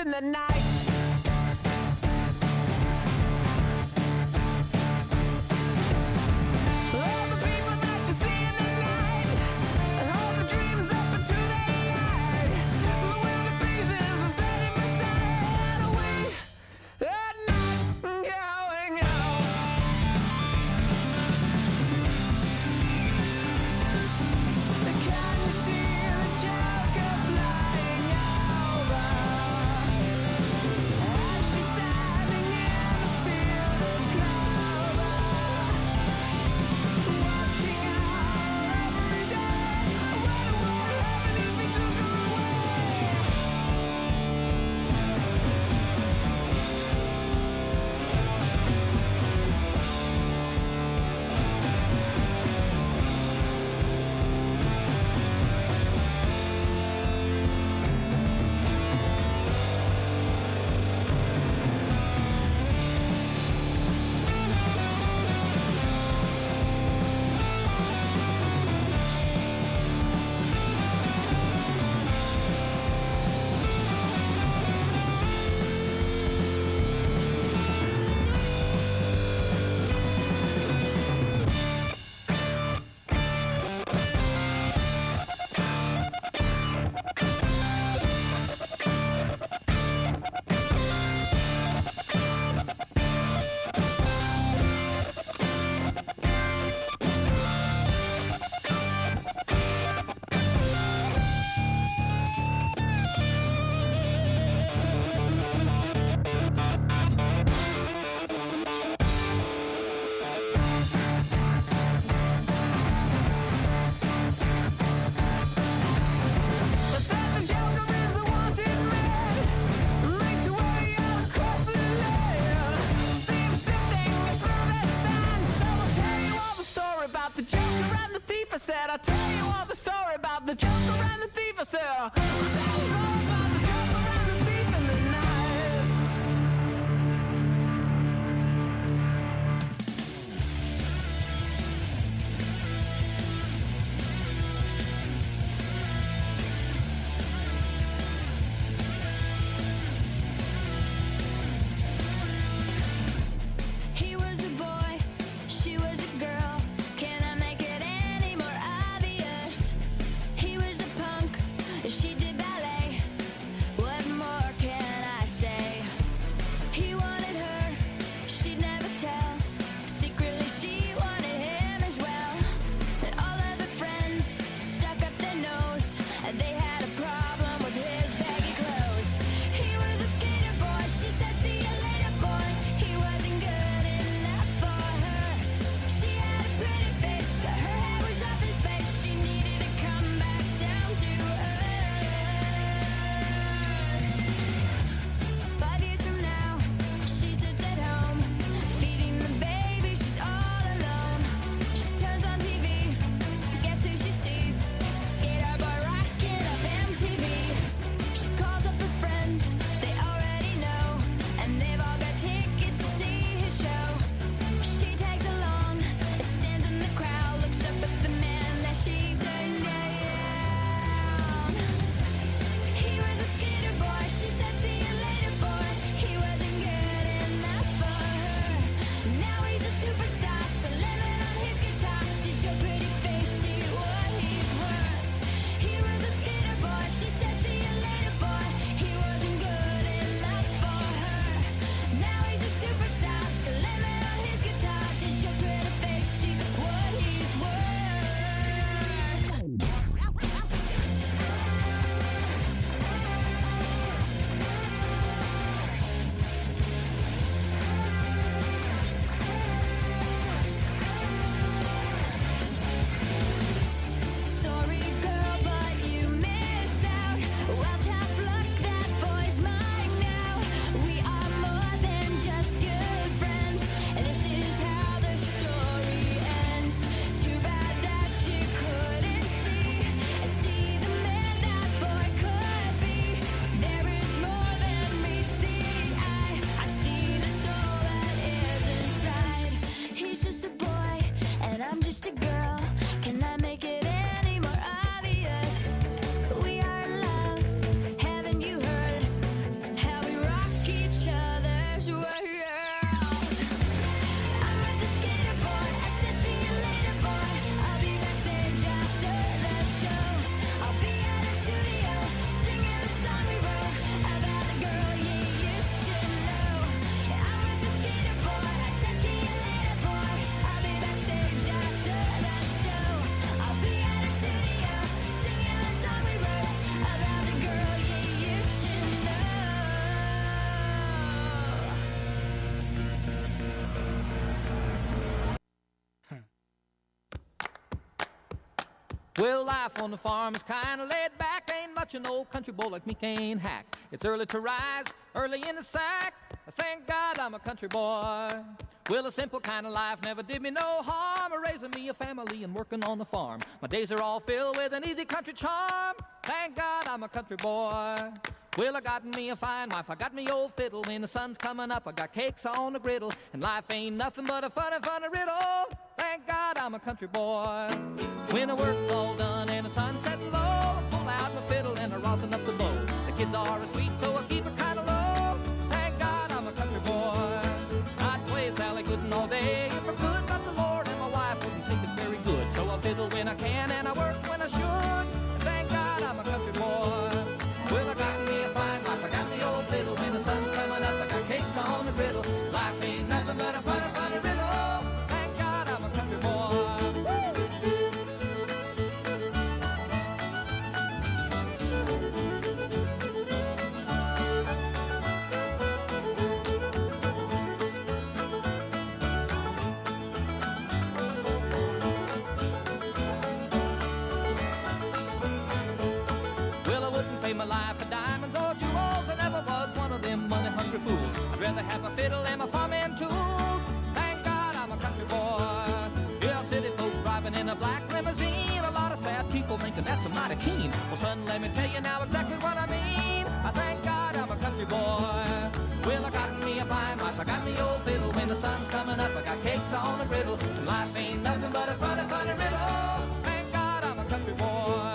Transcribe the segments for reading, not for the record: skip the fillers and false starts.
in the night. All the people that you see in the night, and all the dreams up into the light. The wind of pieces are setting my side away. At night, going out. Can you see the Joker flying over? As she's standing in the field of clover, watching her every day. What would happen if we took her I'll tell you all the story about the Joker and the thief. I said, I'll tell you all about the Joker and the thief in the night. He was a boy, she was a girl. Can I make it any more obvious? He was a punk, she did Well, life on the farm is kind of laid back. Ain't much an old country boy like me can't hack. It's early to rise, early in the sack. Thank God I'm a country boy. Well, a simple kind of life never did me no harm. Raising me a family and working on the farm. My days are all filled with an easy country charm. Thank God I'm a country boy. Well, I got me a fine wife, I got me old fiddle. When the sun's coming up, I got cakes on the griddle. And life ain't nothing but a funny, funny riddle. Thank God I'm a country boy. When the work's all done and the sun's setting low, I pull out my fiddle and I rosin up the bow. The kids are sweet, so I keep it kind of low. Thank God I'm a country boy. I'd play Sally Gooden all day if I could, but the Lord and my wife wouldn't think it very good. So I fiddle when I can and I work when I should. And thank God I'm a country boy. Well, I got me a fine wife, I got the old fiddle. When the sun's coming up, I got cakes on the griddle. Life ain't nothing but a funny, funny riddle. Thank God I'm a country boy. My life for diamonds or jewels. I never was one of them money-hungry fools. I'd rather have my fiddle and my farming tools. Thank God I'm a country boy. Yeah, city folk driving in a black limousine. A lot of sad people thinking that's a mighty keen. Well, son, let me tell you now exactly what I mean. I thank God I'm a country boy. Well, I got me a fine wife, I got me old fiddle. When the sun's coming up, I got cakes on the griddle. Life ain't nothing but a funny, funny riddle. Thank God I'm a country boy.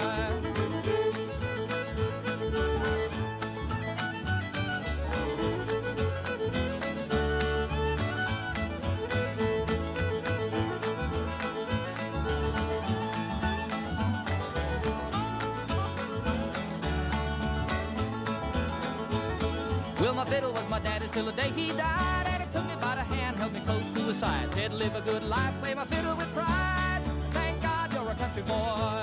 Well, my fiddle was my daddy's till the day he died, and he took me by the hand, held me close to his side, said live a good life, play my fiddle with pride. Thank God you're a country boy.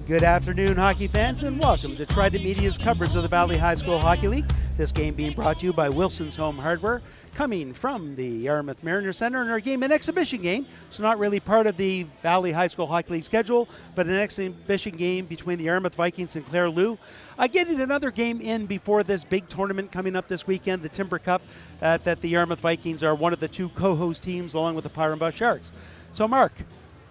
Good afternoon, hockey fans, and welcome to Trident Media's coverage of the Valley High School Hockey League. This game being brought to you by Wilson's Home Hardware, coming from the Yarmouth Mariner Center, and our game, an exhibition game, so not really part of the Valley High School Hockey League schedule, but an exhibition game between the Yarmouth Vikings and Clare Loups. Getting another game in before this big tournament coming up this weekend, the Timber Cup, that the Yarmouth Vikings are one of the two co-host teams along with the Pyrambush Sharks. So, Mark,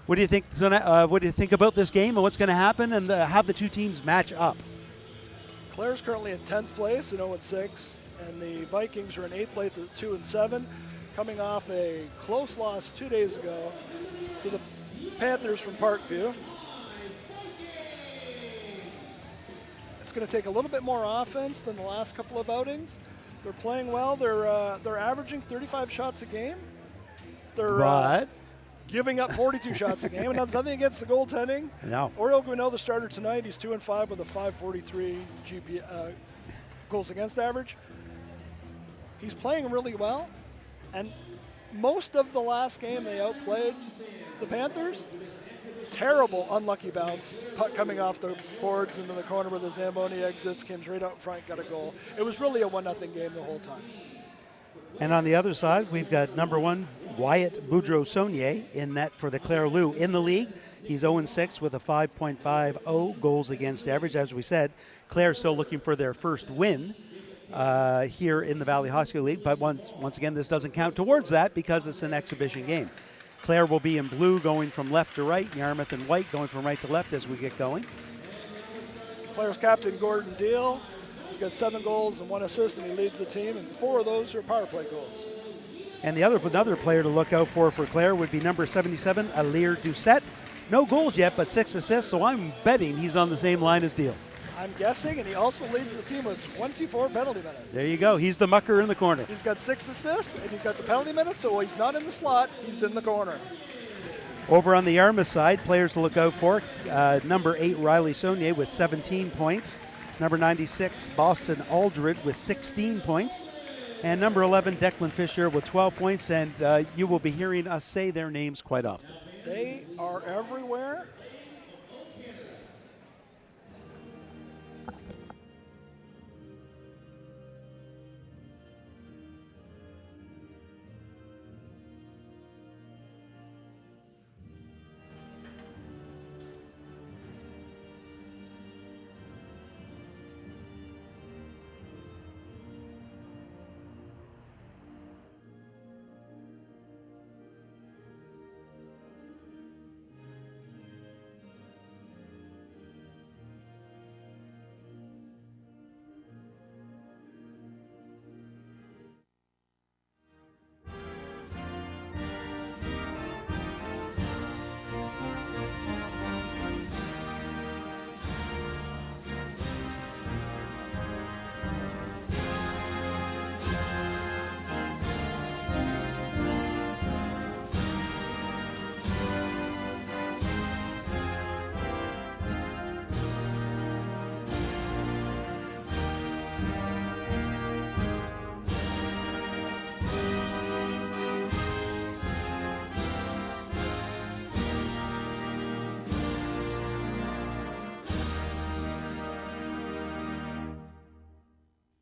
what do you think? What do you think about this game and what's going to happen, and how the two teams match up? Clare's currently in 10th place at 0-6, and the Vikings are in 8th place at 2-7, coming off a close loss 2 days ago to the Panthers from Parkview. It's going to take a little bit more offense than the last couple of outings. They're playing well. They're averaging 35 shots a game. They're giving up 42 shots a game, and that's nothing against the goaltending. No. Oriel Guineau, the starter tonight, he's 2-5 with a 5.43 goals against average. He's playing really well, and most of the last game they outplayed the Panthers. Terrible unlucky bounce, puck coming off the boards into the corner where the Zamboni exits, came straight out front, got a goal. It was really a 1-0 game the whole time. And on the other side, we've got number one, Wyatt Boudreau-Saunier in net for the Clare Loups in the league. He's 0-6 with a 5.50 goals against average. As we said, Clare still looking for their first win here in the Valley Hockey League. But once again, this doesn't count towards that because it's an exhibition game. Clare will be in blue going from left to right, Yarmouth in white going from right to left as we get going. Clare's captain, Gordon Deal, he's got 7 goals and 1 assist, and he leads the team, and 4 of those are power play goals. And another player to look out for Clare would be number 77, Alir Doucette. No goals yet, but 6 assists, so I'm betting he's on the same line as Deal. I'm guessing, and he also leads the team with 24 penalty minutes. There you go. He's the mucker in the corner. He's got 6 assists, and he's got the penalty minutes, so he's not in the slot, he's in the corner. Over on the Yarmouth side, players to look out for, number 8, Riley Saunier with 17 points. Number 96, Boston Aldred with 16 points. And number 11, Declan Fisher with 12 points, and you will be hearing us say their names quite often. They are everywhere.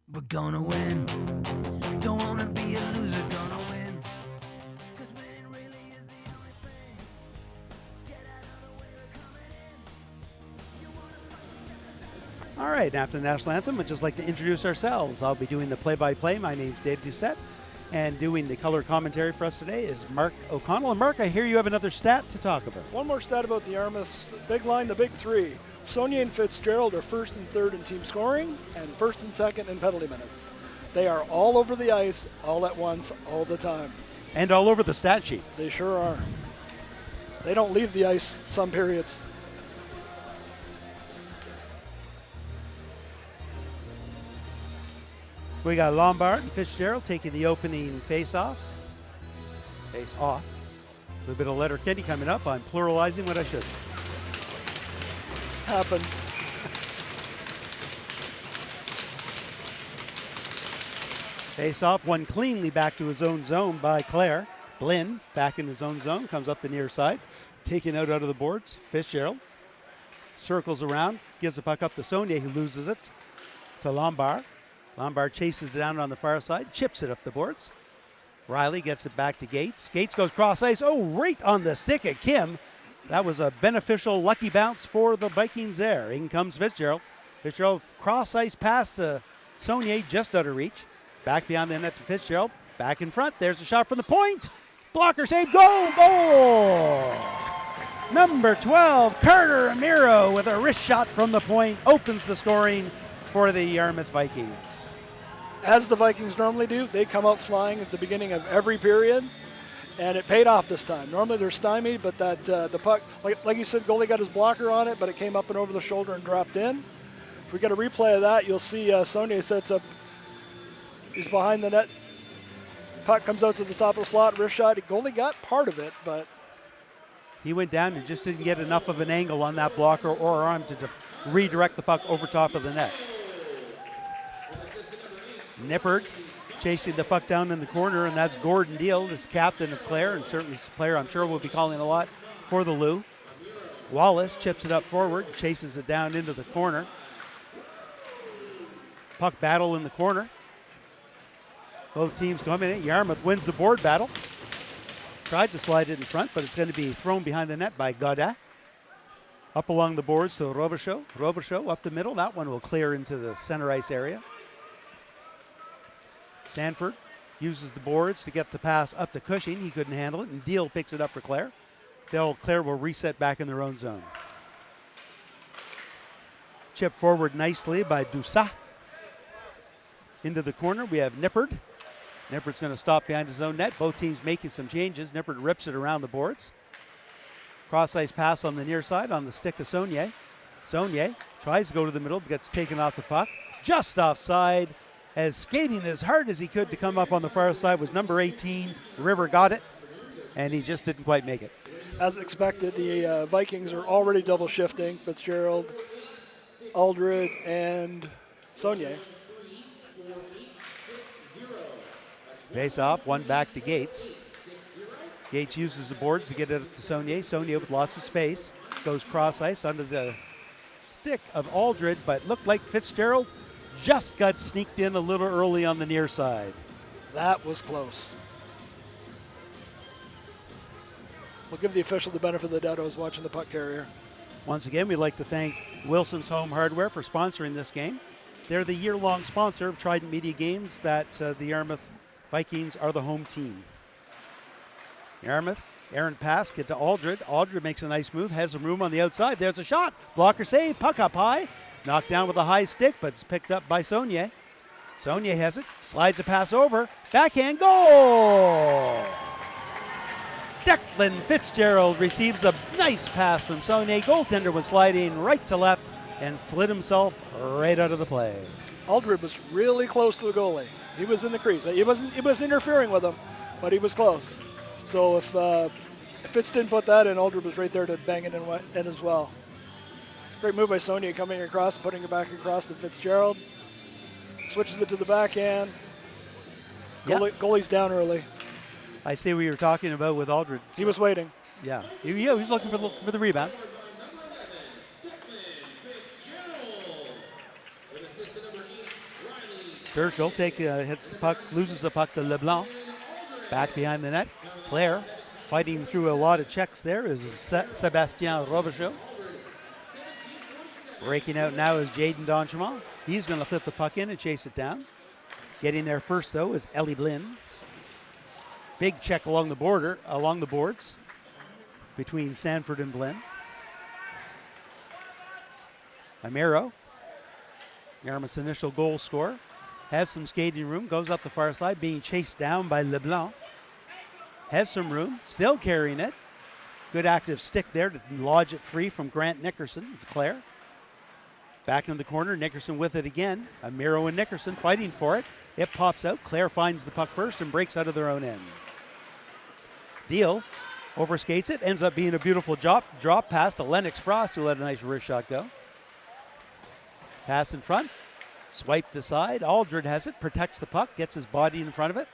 We're gonna win. Don't wanna be a loser, gonna win. 'Cause winning really is the only thing. Get out of the way, we're coming in. You wanna fight? All right, after the national anthem, I'd just like to introduce ourselves. I'll be doing the play-by-play. My name's Dave Doucette, and doing the color commentary for us today is Mark O'Connell. And Mark, I hear you have another stat to talk about. One more stat about the Yarmouth's big line, the big three. Saunier and Fitzgerald are first and third in team scoring and first and second in penalty minutes. They are all over the ice, all at once, all the time. And all over the stat sheet. They sure are. They don't leave the ice some periods. We got Lombard and Fitzgerald taking the opening face-offs. Face-off. A little bit of Letterkenny coming up. I'm pluralizing what I should. Happens. Face-off, one cleanly back to his own zone by Clare. Blinn back in his own zone, comes up the near side, taken out of the boards. Fitzgerald circles around, gives the puck up to Saunier, who loses it to Lombard. Lombard chases it down on the far side, chips it up the boards. Riley gets it back to Gates. Gates goes cross ice. Oh, right on the stick of Kim. That was a beneficial lucky bounce for the Vikings there. In comes Fitzgerald. Fitzgerald cross ice pass to Saunier, just out of reach. Back beyond the net to Fitzgerald. Back in front. There's a shot from the point. Blocker save. Goal! Goal! Number 12, Carter Amiro with a wrist shot from the point. Opens the scoring for the Yarmouth Vikings. As the Vikings normally do, they come out flying at the beginning of every period. And it paid off this time. Normally they're stymied, but that the puck, like you said, goalie got his blocker on it, but it came up and over the shoulder and dropped in. If we get a replay of that, you'll see Saunier sets up. He's behind the net. Puck comes out to the top of the slot, wrist shot. Goalie got part of it, but he went down and just didn't get enough of an angle on that blocker or arm to redirect the puck over top of the net. Nippert chasing the puck down in the corner, and that's Gordon Deal, this captain of Clare, and certainly a player I'm sure will be calling a lot for the Loups. Wallace chips it up forward, chases it down into the corner. Puck battle in the corner. Both teams coming in. Yarmouth wins the board battle. Tried to slide it in front, but it's going to be thrown behind the net by Godin. Up along the boards to Robichaud. Robichaud up the middle. That one will clear into the center ice area. Sanford uses the boards to get the pass up to Cushing. He couldn't handle it, and Deal picks it up for Clare. Clare will reset back in their own zone. Chip forward nicely by Doucette. Into the corner, we have Nippert. Nippert's going to stop behind his own net. Both teams making some changes. Nippert rips it around the boards. Cross-ice pass on the near side on the stick of Saunier. Saunier tries to go to the middle, but gets taken off the puck. Just offside. As skating as hard as he could to come up on the far side was number 18. River got it, and he just didn't quite make it. as expected, the Vikings are already double shifting. Fitzgerald, Aldred, and Saunier. Face off, one back to Gates. Gates uses the boards to get it up to Saunier. Saunier with lots of space. Goes cross ice under the stick of Aldred, but looked like Fitzgerald just got sneaked in a little early on the near side. That was close. We'll give the official the benefit of the doubt. I was watching the puck carrier. Once again, we'd like to thank Wilson's Home Hardware for sponsoring this game. They're the year-long sponsor of Trident Media Games that the Yarmouth Vikings are the home team. Yarmouth, errant pass, get to Aldred. Aldred makes a nice move, has some room on the outside. There's a shot. Blocker save, puck up high. Knocked down with a high stick, but it's picked up by Saunier. Saunier has it, slides a pass over. Backhand goal! Declan Fitzgerald receives a nice pass from Saunier. Goaltender was sliding right to left and slid himself right out of the play. Aldred was really close to the goalie. He was in the crease. He wasn't interfering with him, but he was close. So if Fitz didn't put that in, Aldred was right there to bang it in as well. Great move by Saunier coming across, putting it back across to Fitzgerald. Switches it to the backhand. Goalie's down early. I see what you were talking about with Aldred. He was waiting. Yeah, he was looking for the rebound. Churchill hits the puck, loses the puck to LeBlanc. Back behind the net. Clare fighting through a lot of checks there is Sebastien Robichaud. Breaking out now is Jaden Donchemont. He's going to flip the puck in and chase it down. Getting there first, though, is Ellie Blinn. Big check along the boards between Sanford and Blinn. Amiro, Yarmouth's initial goal scorer, has some skating room, goes up the far side, being chased down by LeBlanc. Has some room, still carrying it. Good active stick there to lodge it free from Grant Nickerson of Clare. Back in the corner, Nickerson with it again. Amiro and Nickerson fighting for it. It pops out. Clare finds the puck first and breaks out of their own end. Deal overskates it. Ends up being a beautiful drop pass to Lennox Frost, who let a nice wrist shot go. Pass in front. Swiped aside. Aldred has it. Protects the puck. Gets his body in front of it.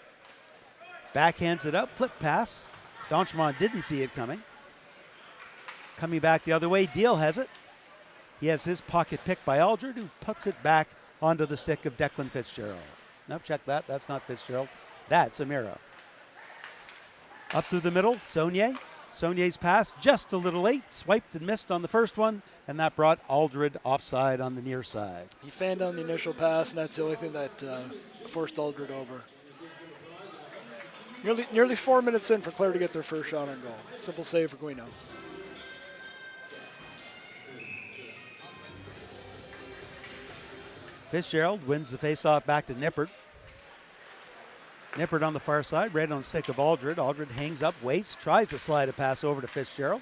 Backhands it up. Flip pass. Donchemont didn't see it coming. Coming back the other way. Deal has it. He has his pocket picked by Aldred, who puts it back onto the stick of Declan Fitzgerald. Now check that. That's not Fitzgerald. That's Amiro. Up through the middle, Saunier. Saunier's pass just a little late. Swiped and missed on the first one, and that brought Aldred offside on the near side. He fanned on the initial pass, and that's the only thing that forced Aldred over. Nearly 4 minutes in for Clare to get their first shot on goal. Simple save for Guino. Fitzgerald wins the faceoff back to Nippert. Nippert on the far side, right on the stick of Aldred. Aldred hangs up, waits, tries to slide a pass over to Fitzgerald.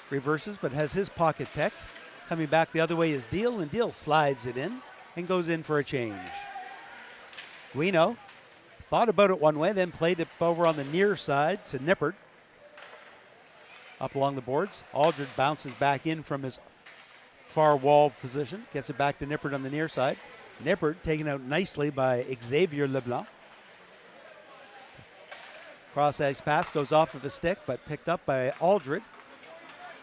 Reverses, but has his pocket picked. Coming back the other way is Deal, and Deal slides it in and goes in for a change. Guino thought about it one way, then played it over on the near side to Nippert. Up along the boards. Aldred bounces back in from his far wall position, gets it back to Nippert on the near side. Nippert taken out nicely by Xavier Leblanc. Cross-ice pass goes off of the stick, but picked up by Aldred.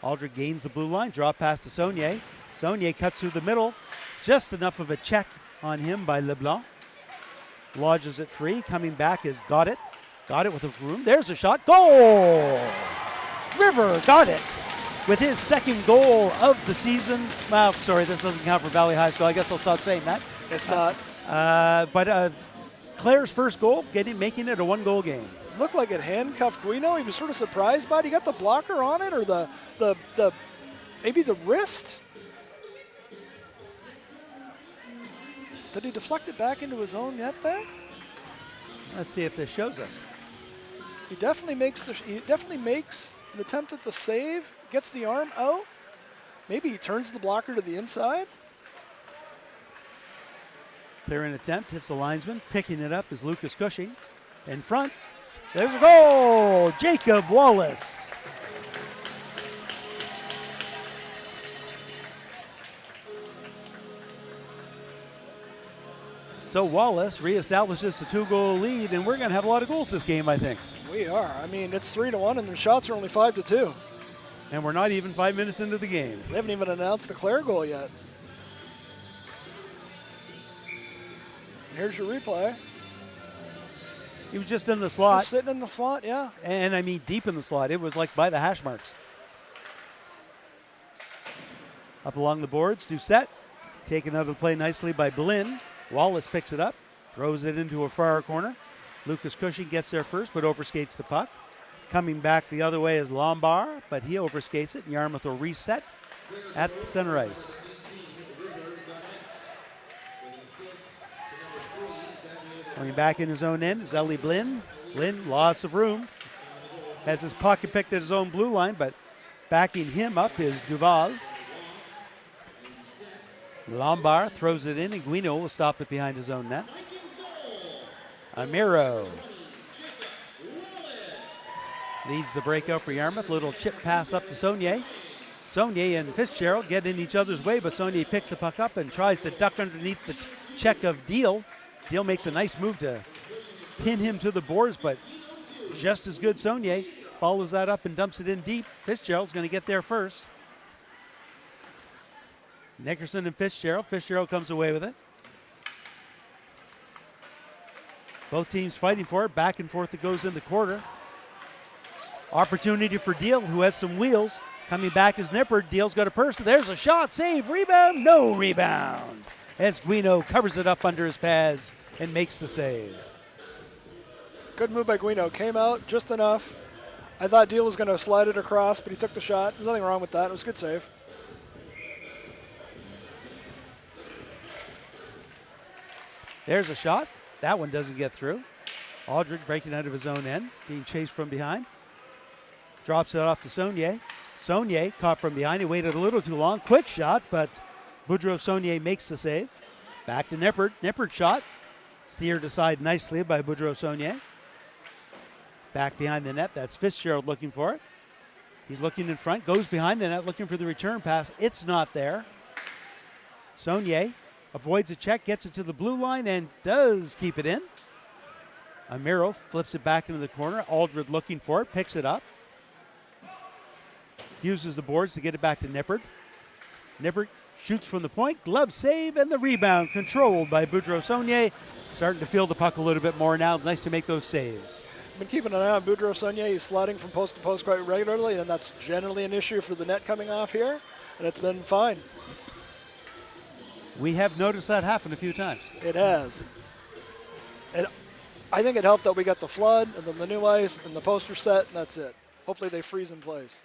Aldred gains the blue line, draw pass to Saunier. Saunier cuts through the middle. Just enough of a check on him by Leblanc. Lodges it free. Coming back is Got it. Got it with a room. There's a shot. Goal! River got it with his second goal of the season. Well, sorry, this doesn't count for Valley High School. I guess I'll stop saying that. It's not. But Clare's first goal, making it a one-goal game. Looked like it handcuffed Guino. He was sort of surprised by it. He got the blocker on it, or the maybe the wrist. Did he deflect it back into his own net there? Let's see if this shows us. He definitely makes an attempt at the save. Gets the arm out. Maybe he turns the blocker to the inside. Clearing attempt, hits the linesman. Picking it up is Lucas Cushing. In front. There's a goal! Jacob Wallace. So Wallace reestablishes the 2-goal lead, and we're going to have a lot of goals this game, I think. We are. I mean, it's 3-1, and their shots are only 5-2. And we're not even 5 minutes into the game. They haven't even announced the Clare goal yet. Here's your replay. He was just in the slot. Just sitting in the slot, yeah. And I mean deep in the slot. It was like by the hash marks. Up along the boards, Doucette. Taken out of the play nicely by Blinn. Wallace picks it up, throws it into a far corner. Lucas Cushing gets there first, but overskates the puck. Coming back the other way is Lombard, but he overskates it, and Yarmouth will reset at the center ice. Coming back in his own end is Ellie Blinn. Blinn, lots of room. Has his pocket picked at his own blue line, but backing him up is Duval. Lombard throws it in, and Guino will stop it behind his own net. Amiro leads the breakout for Yarmouth. Little chip pass up to Saunier. Saunier and Fitzgerald get in each other's way, but Saunier picks the puck up and tries to duck underneath the check of Deal. Deal makes a nice move to pin him to the boards, but just as good Saunier follows that up and dumps it in deep. Fitzgerald's going to get there first. Nickerson and Fitzgerald. Fitzgerald comes away with it. Both teams fighting for it. Back and forth it goes in the quarter. Opportunity for Deal, who has some wheels. Coming back is Nippert. Deal's got a person. There's a shot. Save. Rebound. No rebound. As Guino covers it up under his pads and makes the save. Good move by Guino. Came out just enough. I thought Deal was going to slide it across, but he took the shot. There's nothing wrong with that. It was a good save. There's a shot. That one doesn't get through. Aldridge breaking out of his own end, being chased from behind. Drops it off to Saunier. Saunier caught from behind. He waited a little too long. Quick shot, but Boudreau Saunier makes the save. Back to Nippert. Nippert shot. Steered aside nicely by Boudreau Saunier. Back behind the net. That's Fitzgerald looking for it. He's looking in front. Goes behind the net looking for the return pass. It's not there. Saunier avoids a check, gets it to the blue line, and does keep it in. Amiro flips it back into the corner. Aldred looking for it, picks it up. Uses the boards to get it back to Nippert. Nippert shoots from the point, glove save, and the rebound controlled by Boudreau Saunier. Starting to feel the puck a little bit more now. Nice to make those saves. Been keeping an eye on Boudreau Saunier. He's sliding from post to post quite regularly, and that's generally an issue for the net coming off here, and it's been fine. We have noticed that happen a few times. It has. And I think it helped that we got the flood and then the new ice and the poster set, and that's it. Hopefully they freeze in place.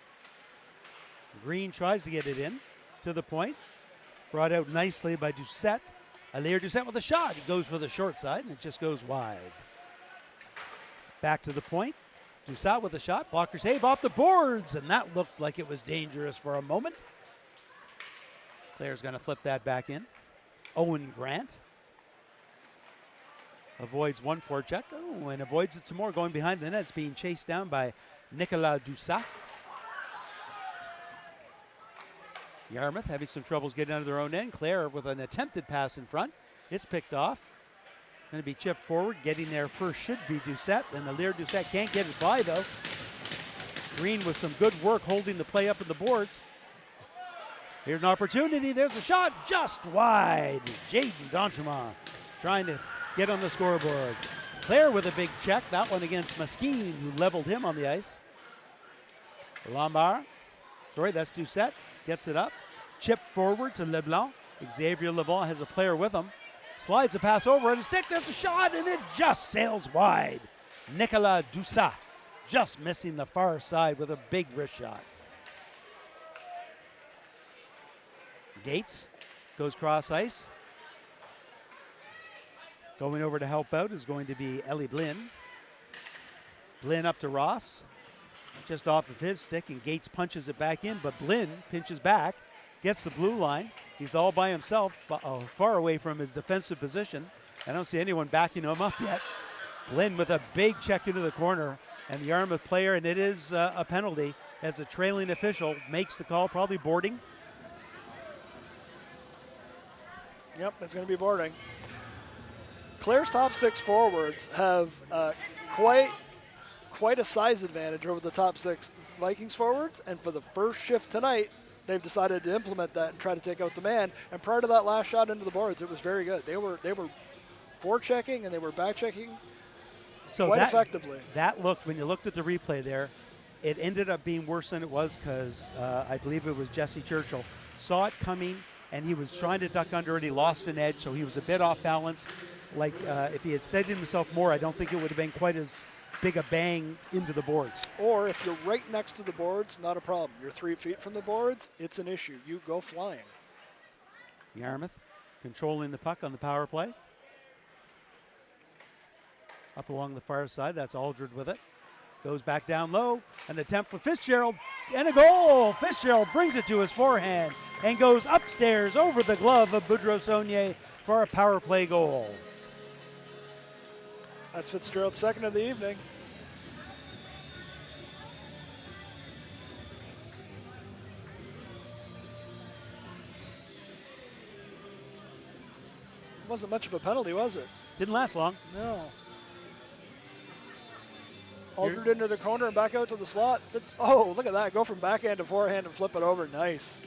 Green tries to get it in to the point. Brought out nicely by Doucette. Alaire Doucette with a shot. He goes for the short side, and it just goes wide. Back to the point. Doucette with a shot. Blocker save off the boards, and that looked like it was dangerous for a moment. Clare's going to flip that back in. Owen Grant avoids one forecheck. Oh, and avoids it some more. Going behind the net. It's being chased down by Nicolas Doucette. Yarmouth having some troubles getting out of their own end. Clare with an attempted pass in front. It's picked off. It's going to be chipped forward. Getting there first should be Doucette. And Alaire Doucette can't get it by, though. Green with some good work holding the play up in the boards. Here's an opportunity. There's a shot just wide. Jaden Donchemont trying to get on the scoreboard. Clare with a big check. That one against Maskeen, who leveled him on the ice. Lombard. Sorry, that's Doucette. Gets it up. Chip forward to LeBlanc. Xavier LeBlanc has a player with him. Slides a pass over and a stick. There's a shot, and it just sails wide. Nicolas Doucette just missing the far side with a big wrist shot. Gates goes cross ice. Going over to help out is going to be Ellie Blinn. Blinn up to Ross. Just off of his stick, and Gates punches it back in, but Blinn pinches back, gets the blue line. He's all by himself, far away from his defensive position. I don't see anyone backing him up yet. Blinn with a big check into the corner, and the Yarmouth player, and it is a penalty, as the trailing official makes the call, probably boarding. Yep, it's going to be boarding. Clare's top 6 forwards have quite a size advantage over the top 6 Vikings forwards, and for the first shift tonight, they've decided to implement that and try to take out the man. And prior to that last shot into the boards, it was very good. They were forechecking and they were back-checking quite effectively. That looked, when you looked at the replay there, it ended up being worse than it was because I believe it was Jesse Churchill saw it coming and he was trying to duck under it. He lost an edge, so he was a bit off balance. Like if he had steadied himself more, I don't think it would have been quite as big a bang into the boards. Or if you're right next to the boards, not a problem. You're 3 feet from the boards, it's an issue. You go flying. Yarmouth controlling the puck on the power play. Up along the far side, that's Aldred with it. Goes back down low, an attempt for Fitzgerald, and a goal! Fitzgerald brings it to his forehand and goes upstairs over the glove of Boudreaux Saunier for a power play goal. That's Fitzgerald's second of the evening. Wasn't much of a penalty, was it? Didn't last long. No. Aldred into the corner and back out to the slot. Oh, look at that. Go from backhand to forehand and flip it over. Nice.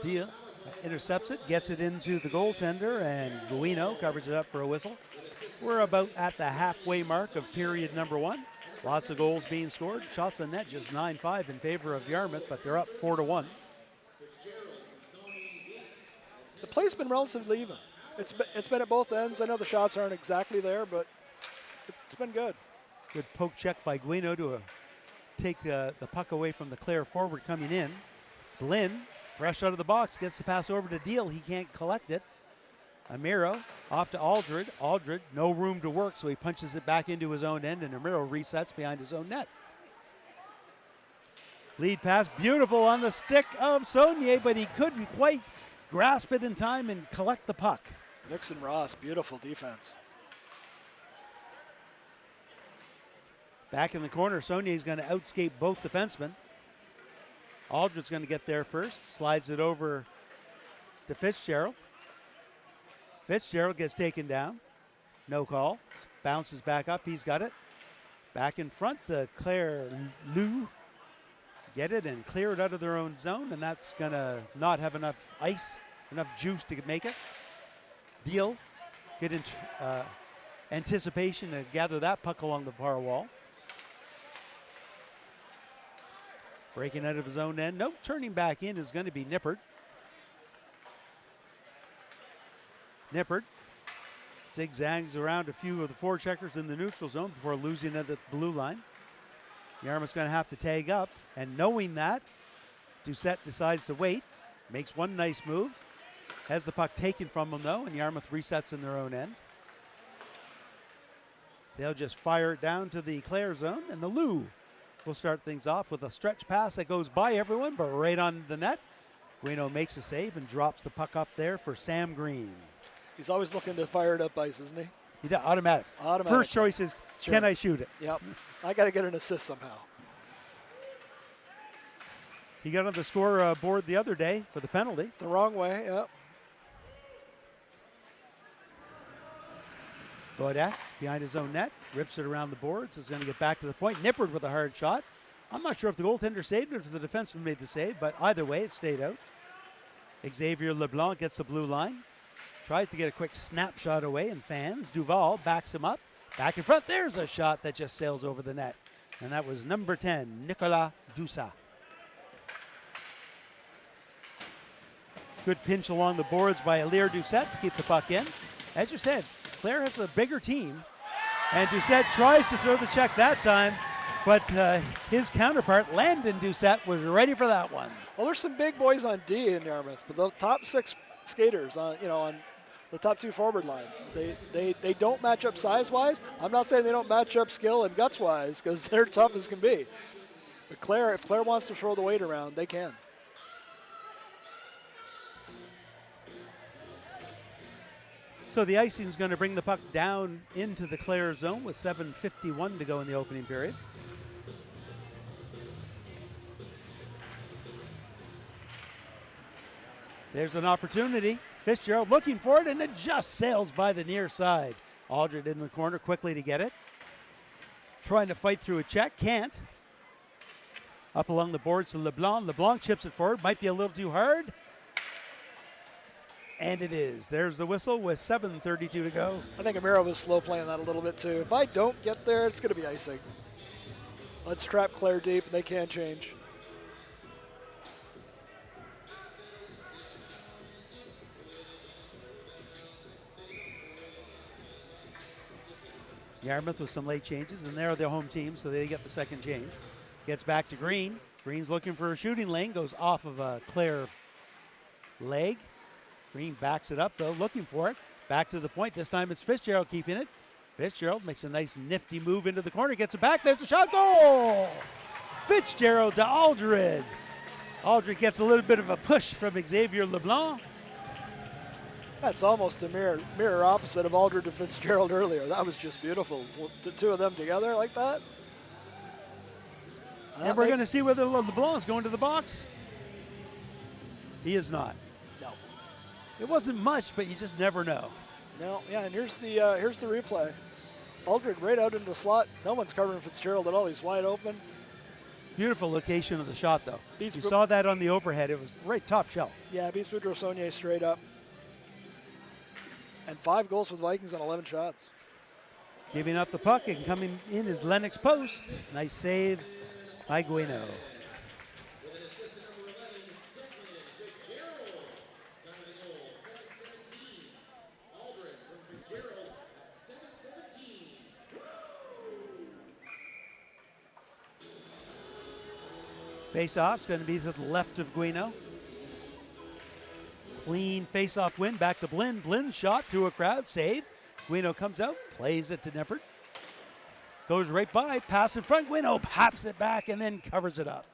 Dia intercepts it, gets it into the goaltender, and Guino covers it up for a whistle. We're about at the halfway mark of period number 1. Lots of goals being scored. Shots on net just 9-5 in favor of Yarmouth, but they're up 4-1. The play's been relatively even. It's been at both ends. I know the shots aren't exactly there, but it's been good. Good poke check by Guino to take the puck away from the Clare forward coming in. Blinn, fresh out of the box, gets the pass over to Deal. He can't collect it. Amiro off to Aldred. Aldred, no room to work, so he punches it back into his own end, and Amiro resets behind his own net. Lead pass, beautiful on the stick of Saunier, but he couldn't quite grasp it in time and collect the puck. Nixon Ross, beautiful defense. Back in the corner, Saunier's going to outskate both defensemen. Aldred's going to get there first, slides it over to Fitzgerald. Fitzgerald gets taken down. No call. Bounces back up. He's got it. Back in front, the Clare Loups get it and clear it out of their own zone, and that's going to not have enough ice, enough juice to make it. Deal, good anticipation to gather that puck along the far wall. Breaking out of his own end. No, turning back in is going to be Nippert. Nippert zigzags around a few of the forecheckers in the neutral zone before losing it at the blue line. Yarmouth's going to have to tag up, and knowing that, Doucette decides to wait, makes one nice move, has the puck taken from him though, and Yarmouth resets in their own end. They'll just fire it down to the Clare zone, and the Loups will start things off with a stretch pass that goes by everyone, but right on the net. Guino makes a save and drops the puck up there for Sam Green. He's always looking to fire it up ice, isn't he? He does, automatic. First choice is, sure. Can I shoot it? Yep. I got to get an assist somehow. He got on the score board the other day for the penalty. The wrong way, yep. Bodak behind his own net, rips it around the boards, is going to get back to the point. Nippert with a hard shot. I'm not sure if the goaltender saved it or if the defenseman made the save, but either way, it stayed out. Xavier Leblanc gets the blue line, tries to get a quick snapshot away and fans. Duval backs him up. Back in front, there's a shot that just sails over the net. And that was number 10, Nicolas Doucette. Good pinch along the boards by Alir Doucette to keep the puck in. As you said, Clare has a bigger team, and Doucette tries to throw the check that time, but his counterpart, Landon Doucette, was ready for that one. Well, there's some big boys on D in Yarmouth, but the top 6 skaters on the top 2 forward lines, they don't match up size-wise. I'm not saying they don't match up skill and guts-wise, because they're tough as can be. But Clare, if Clare wants to throw the weight around, they can. So the icing is going to bring the puck down into the Clare zone with 7:51 to go in the opening period. There's an opportunity. Fitzgerald looking for it, and it just sails by the near side. Aldred in the corner quickly to get it. Trying to fight through a check, can't. Up along the boards to LeBlanc. LeBlanc chips it forward, might be a little too hard. And it is. There's the whistle with 7:32 to go. I think Amira was slow playing that a little bit too. If I don't get there, it's going to be icing. Let's trap Clare deep, and they can't change. Yarmouth with some late changes, and they're their home team, so they get the second change. Gets back to Green. Green's looking for a shooting lane, goes off of a Clare leg. Green backs it up, though, looking for it. Back to the point. This time it's Fitzgerald keeping it. Fitzgerald makes a nice nifty move into the corner, gets it back. There's a shot. Goal! Fitzgerald to Aldred. Aldred gets a little bit of a push from Xavier LeBlanc. That's almost a mirror opposite of Aldred to Fitzgerald earlier. That was just beautiful. The two of them together like that. And we're going to see whether LeBlanc is going to the box. He is not. No. It wasn't much, but you just never know. No, yeah, and here's the replay. Aldred right out into the slot. No one's covering Fitzgerald at all. He's wide open. Beautiful location of the shot, though. Beats You saw that on the overhead. It was right top shelf. Yeah, beats Boudreaux Saunier straight up. And 5 goals for the Vikings on 11 shots. Giving up the puck and coming in is Lennox Post. Nice save by Guino. Face-off's going to be to the left of Guino. Clean face-off win, back to Blinn. Blinn shot through a crowd, save. Guino comes out, plays it to Nippert. Goes right by, pass in front. Guino pops it back and then covers it up.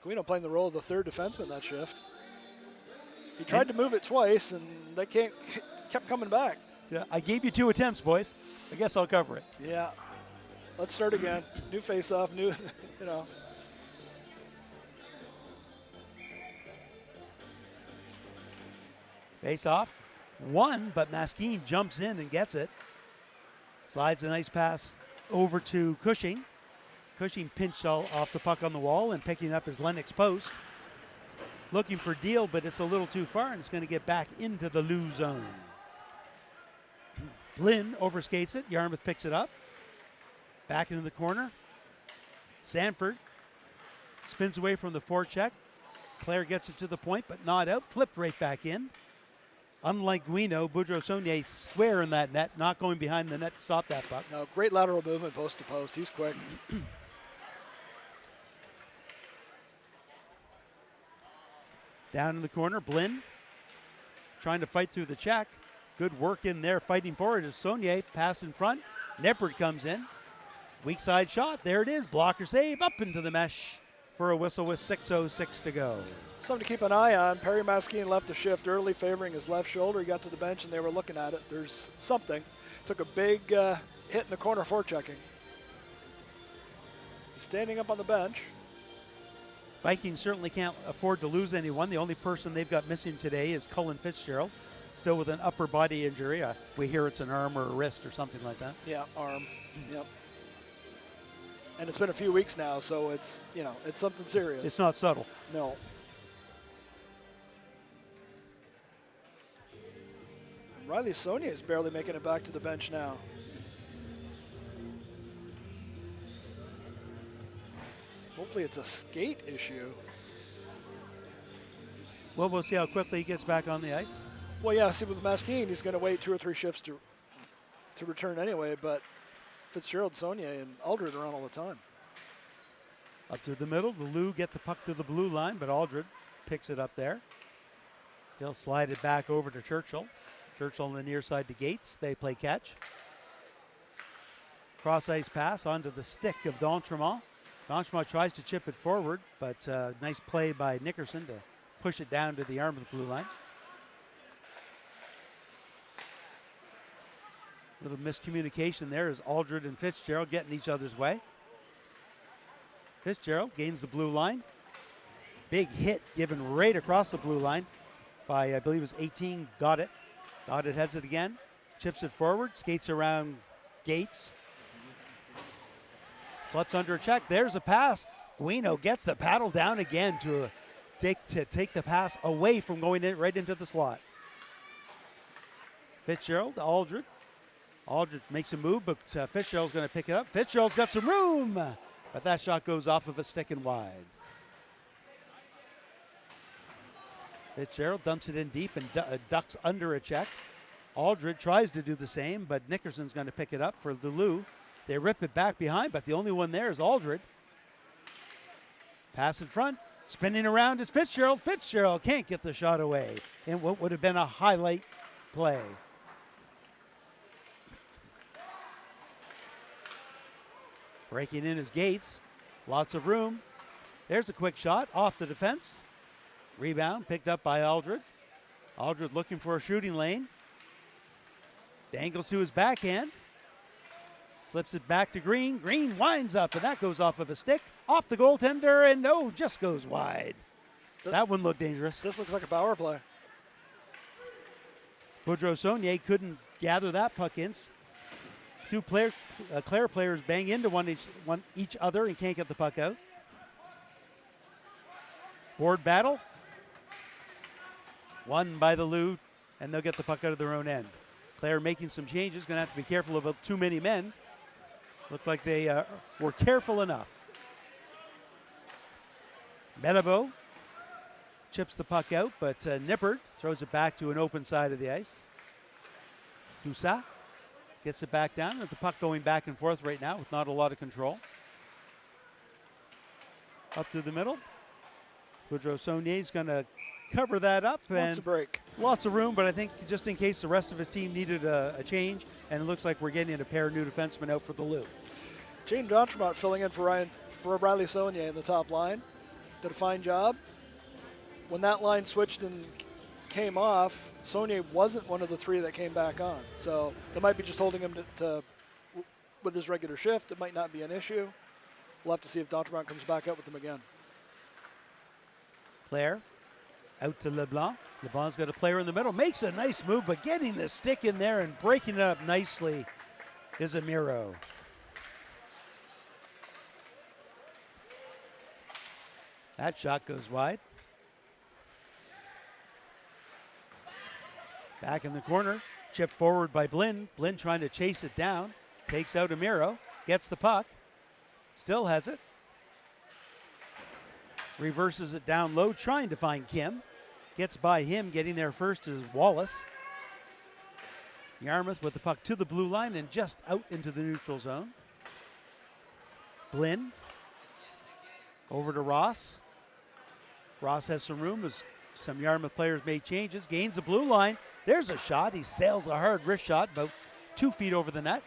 Guino playing the role of the third defenseman that shift. He tried to move it twice, and they kept coming back. Yeah, I gave you 2 attempts, boys. I guess I'll cover it. Yeah. Let's start again. New face-off, new, you know. Face off, one, but Maskin jumps in and gets it. Slides a nice pass over to Cushing. Cushing pinched off the puck on the wall and picking up his Lennox Post. Looking for Deal, but it's a little too far, and it's going to get back into the Loups zone. Blinn overskates it. Yarmouth picks it up. Back into the corner. Sanford spins away from the forecheck. Clare gets it to the point, but not out. Flipped right back in. Unlike Guino, Boudreaux Saunier square in that net, not going behind the net to stop that puck. No, great lateral movement post to post. He's quick. Down in the corner, Blinn trying to fight through the check. Good work in there, fighting forward is Saunier. Pass in front. Nippert comes in. Weak side shot. There it is. Blocker save up into the mesh for a whistle with 6:06 to go. Something to keep an eye on. Perry Maskin left a shift early, favoring his left shoulder. He got to the bench, and they were looking at it. There's something. Took a big hit in the corner forechecking. He's standing up on the bench. Vikings certainly can't afford to lose anyone. The only person they've got missing today is Cullen Fitzgerald, still with an upper body injury. We hear it's an arm or a wrist or something like that. Yeah, arm. Yep. And it's been a few weeks now, so it's, you know, it's something serious. It's not subtle. No. Riley Saunier is barely making it back to the bench now. Hopefully it's a skate issue. Well, we'll see how quickly he gets back on the ice. Well, yeah, see, with Maskin, he's going to wait 2 or 3 shifts to return anyway, but Fitzgerald, Saunier, and Aldred are on all the time. Up to the middle, the Loups get the puck to the blue line, but Aldred picks it up there. He'll slide it back over to Churchill. Churchill on the near side to Gates. They play catch. Cross ice pass onto the stick of D'Entremont. D'Entremont tries to chip it forward, but nice play by Nickerson to push it down to the arm of the blue line. Little miscommunication there as Aldred and Fitzgerald getting each other's way. Fitzgerald gains the blue line. Big hit given right across the blue line by, I believe it was 18, got it. Got it, has it again. Chips it forward, skates around Gates. Slips under a check. There's a pass. Guino gets the paddle down again to take the pass away from going in right into the slot. Fitzgerald, Aldred. Aldred makes a move, but Fitzgerald's going to pick it up. Fitzgerald's got some room, but that shot goes off of a stick and wide. Fitzgerald dumps it in deep and ducks under a check. Aldred tries to do the same, but Nickerson's going to pick it up for the Loups. They rip it back behind, but the only one there is Aldred. Pass in front. Spinning around is Fitzgerald. Fitzgerald can't get the shot away in what would have been a highlight play. Breaking in is Gates. Lots of room. There's a quick shot off the defense. Rebound picked up by Aldred. Aldred looking for a shooting lane. Dangles to his backhand. Slips it back to Green. Green winds up, and that goes off of a stick. Off the goaltender, and no, just goes wide. That one looked dangerous. This looks like a power play. Boudreaux Saunier couldn't gather that puck in. Two Clare players bang into each other and can't get the puck out. Board battle. Won by the Loups, and they'll get the puck out of their own end. Clare making some changes, going to have to be careful about too many men. Looked like they were careful enough. Medavo chips the puck out, but Nippert throws it back to an open side of the ice. Doucet gets it back down, with the puck going back and forth right now with not a lot of control. Up to the middle. Boudreaux Saunier's going to cover that up. Wants a break. Lots of room, but I think just in case the rest of his team needed a change, and it looks like we're getting a pair of new defensemen out for the Loups. Gene D'Entremont filling in for Riley Saunier in the top line. Did a fine job. When that line switched and came off, Saunier wasn't one of the three that came back on. So they might be just holding him with his regular shift. It might not be an issue. We'll have to see if D'Entremont comes back up with them again. Clare out to LeBlanc. LeBlanc's got a player in the middle. Makes a nice move, but getting the stick in there and breaking it up nicely is Amiro. That shot goes wide. Back in the corner. Chip forward by Blinn. Blinn trying to chase it down. Takes out Amiro. Gets the puck. Still has it. Reverses it down low, trying to find Kim. Gets by him. Getting there first is Wallace. Yarmouth with the puck to the blue line and just out into the neutral zone. Blinn over to Ross. Ross has some room as some Yarmouth players made changes. Gains the blue line. There's a shot. He sails a hard wrist shot about 2 feet over the net.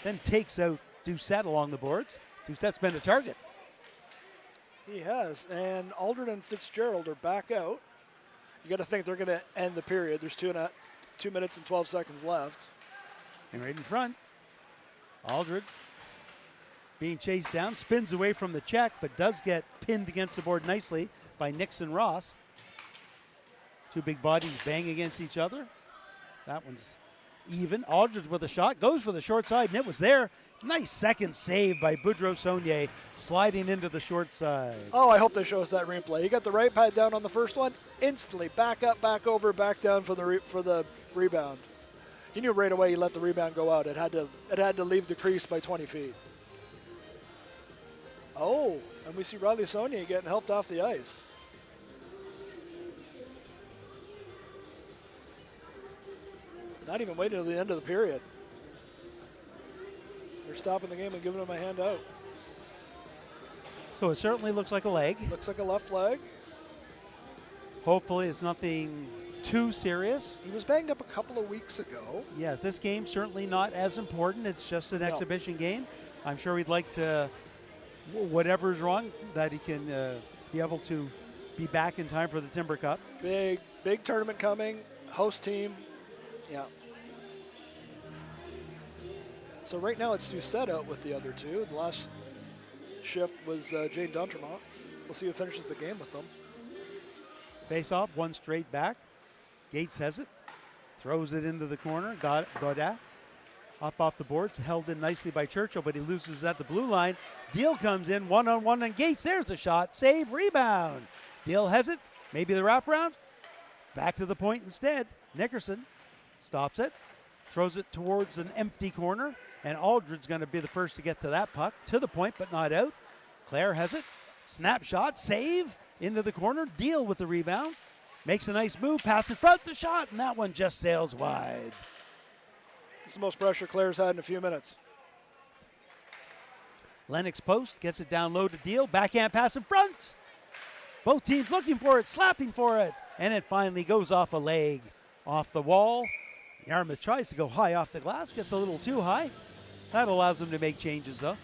Then takes out Doucet along the boards. Doucet's been a target. He has. And Aldred and Fitzgerald are back out. You got to think they're going to end the period. There's 2 minutes and 12 seconds left. And right in front, Aldred being chased down, spins away from the check, but does get pinned against the board nicely by Nixon Ross. 2 big bodies bang against each other. That one's even. Aldred with a shot, goes for the short side, and it was there. Nice second save by Boudreaux Saunier, sliding into the short side. Oh, I hope they show us that replay. He got the right pad down on the first one, instantly back up, back over, back down for the rebound. He knew right away he let the rebound go out. It had to leave the crease by 20 feet. Oh, and we see Riley Saunier getting helped off the ice. Not even waiting until the end of the period. They're stopping the game and giving him a hand out. So it certainly looks like a leg. Looks like a left leg. Hopefully it's nothing too serious. He was banged up a couple of weeks ago. Yes, this game certainly not as important. It's just an exhibition game. I'm sure we'd like to, whatever's wrong, that he can be able to be back in time for the Timber Cup. Big tournament coming. Host team. Yeah. So right now it's Doucet out with the other two. The last shift was Jane D'Entremont. We'll see who finishes the game with them. Face off, one straight back. Gates has it. Throws it into the corner. Godet up off the boards. Held in nicely by Churchill, but he loses at the blue line. Deal comes in one-on-one and Gates. There's a shot. Save, rebound. Deal has it. Maybe the wraparound. Back to the point instead. Nickerson stops it. Throws it towards an empty corner. And Aldred's going to be the first to get to that puck. To the point, but not out. Clare has it. Snapshot. Save. Into the corner. Deal with the rebound. Makes a nice move. Pass in front. The shot. And that one just sails wide. It's the most pressure Clare's had in a few minutes. Lennox post. Gets it down low to Deal. Backhand pass in front. Both teams looking for it. Slapping for it. And it finally goes off a leg. Off the wall. Yarmouth tries to go high off the glass. Gets a little too high. That allows them to make changes though.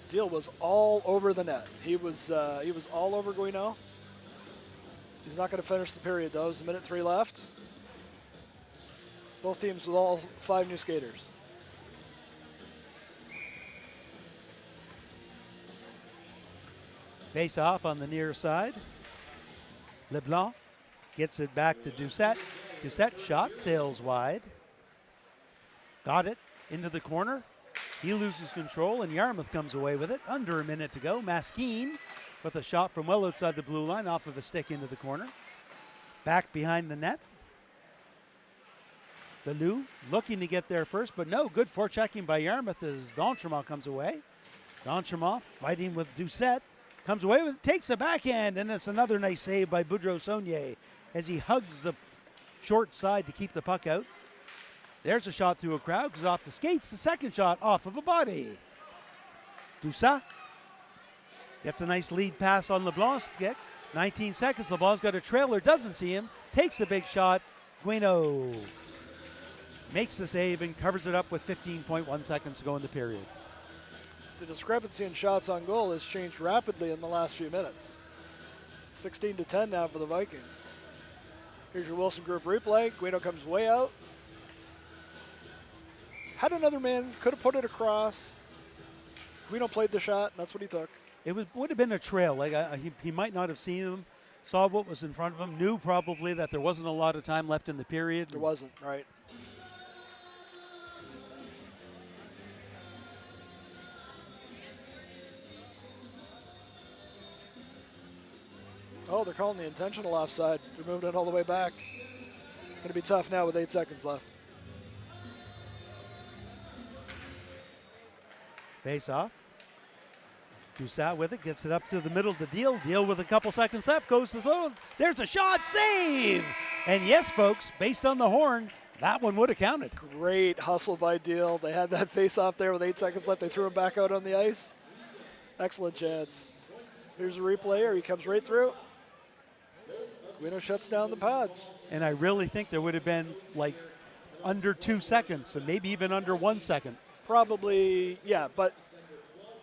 Deal was all over the net. He was all over Guino. He's not going to finish the period though. There's a minute 3 left. Both teams with all 5 new skaters. Face off on the near side. LeBlanc gets it back to Doucette. Doucette shot sails wide. Got it into the corner. He loses control and Yarmouth comes away with it. Under a minute to go. Maskeen with a shot from well outside the blue line off of a stick into the corner. Back behind the net. The Loups looking to get there first, but no. Good forechecking by Yarmouth as D'Entremont comes away. D'Entremont fighting with Doucette. Comes away with it, takes a backhand, and it's another nice save by Boudreau-Saunier as he hugs the short side to keep the puck out. There's a shot through a crowd, goes off the skates. The second shot off of a body. Doucette gets a nice lead pass on LeBlanc's kick. 19 seconds, LeBlanc's got a trailer, doesn't see him, takes the big shot. Guino makes the save and covers it up with 15.1 seconds to go in the period. The discrepancy in shots on goal has changed rapidly in the last few minutes. 16-10 now for the Vikings. Here's your Wilson Group replay. Guino comes way out. Had another man, could have put it across. Guino played the shot, and that's what he took. It would have been a trail. Like he might not have seen him, saw what was in front of him, knew probably that there wasn't a lot of time left in the period. There wasn't, right. Oh, they're calling the intentional offside. They're moving it all the way back. Going to be tough now with 8 seconds left. Face off. Doucette with it, gets it up to the middle of the Deal. Deal with a couple seconds left, goes to the throw. There's a shot, save! And yes, folks, based on the horn, that one would have counted. Great hustle by Deal. They had that face off there with 8 seconds left. They threw him back out on the ice. Excellent chance. Here's a replayer. He comes right through. Guino shuts down the pads. And I really think there would have been like under 2 seconds, and maybe even under 1 second. Probably, yeah, but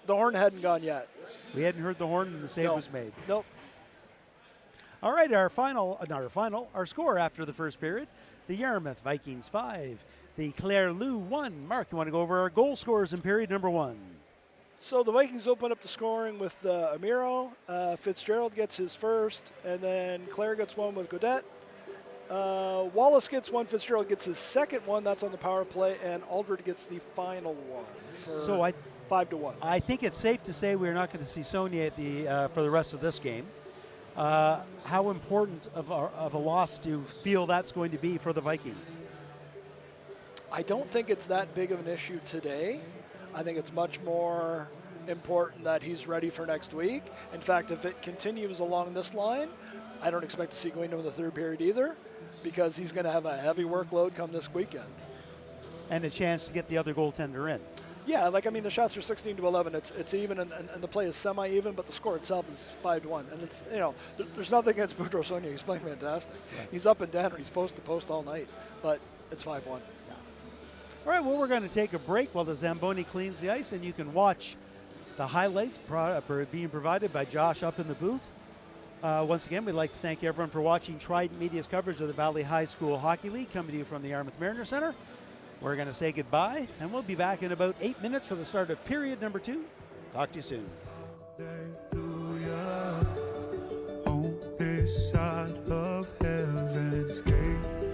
the horn hadn't gone yet. We hadn't heard the horn and the save No. was made. Nope. All right, our score after the first period. The Yarmouth Vikings 5, the Clare Loups 1. Mark, you want to go over our goal scorers in period number 1? So the Vikings open up the scoring with Amiro. Fitzgerald gets his first, and then Clare gets one with Godet. Wallace gets one. Fitzgerald gets his second one. That's on the power play, and Aldred gets the final one for 5-1. I think it's safe to say we're not going to see Saunier at the for the rest of this game. How important of a loss do you feel that's going to be for the Vikings? I don't think it's that big of an issue today. I think it's much more important that he's ready for next week. In fact, if it continues along this line, I don't expect to see Guino in the third period either, because he's going to have a heavy workload come this weekend. And a chance to get the other goaltender in. Yeah, the shots are 16-11. It's even, and the play is semi-even, but the score itself is 5-1. And it's, there's nothing against Boudreau-Saunier. He's playing fantastic. Yeah. He's up and down, and he's post to post all night, but it's 5-1. All right, well, we're going to take a break while the Zamboni cleans the ice, and you can watch the highlights being provided by Josh up in the booth. Once again, we'd like to thank everyone for watching Trident Media's coverage of the Valley High School Hockey League, coming to you from the Yarmouth Mariner Center. We're going to say goodbye, and we'll be back in about 8 minutes for the start of period number 2. Talk to you soon. Hallelujah, on this side of heaven's gate.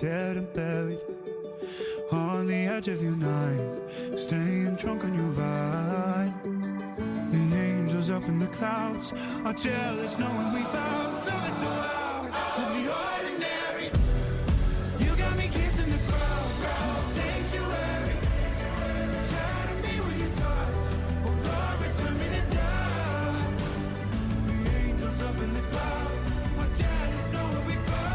dead and buried on the edge of your night, staying drunk on your vine. The angels up in the clouds are jealous knowing we found something so out of the ordinary. You got me kissing the ground, sanctuary. Shadow me with your touch, oh Lord, return me to dust. The angels up in the clouds are jealous knowing we found.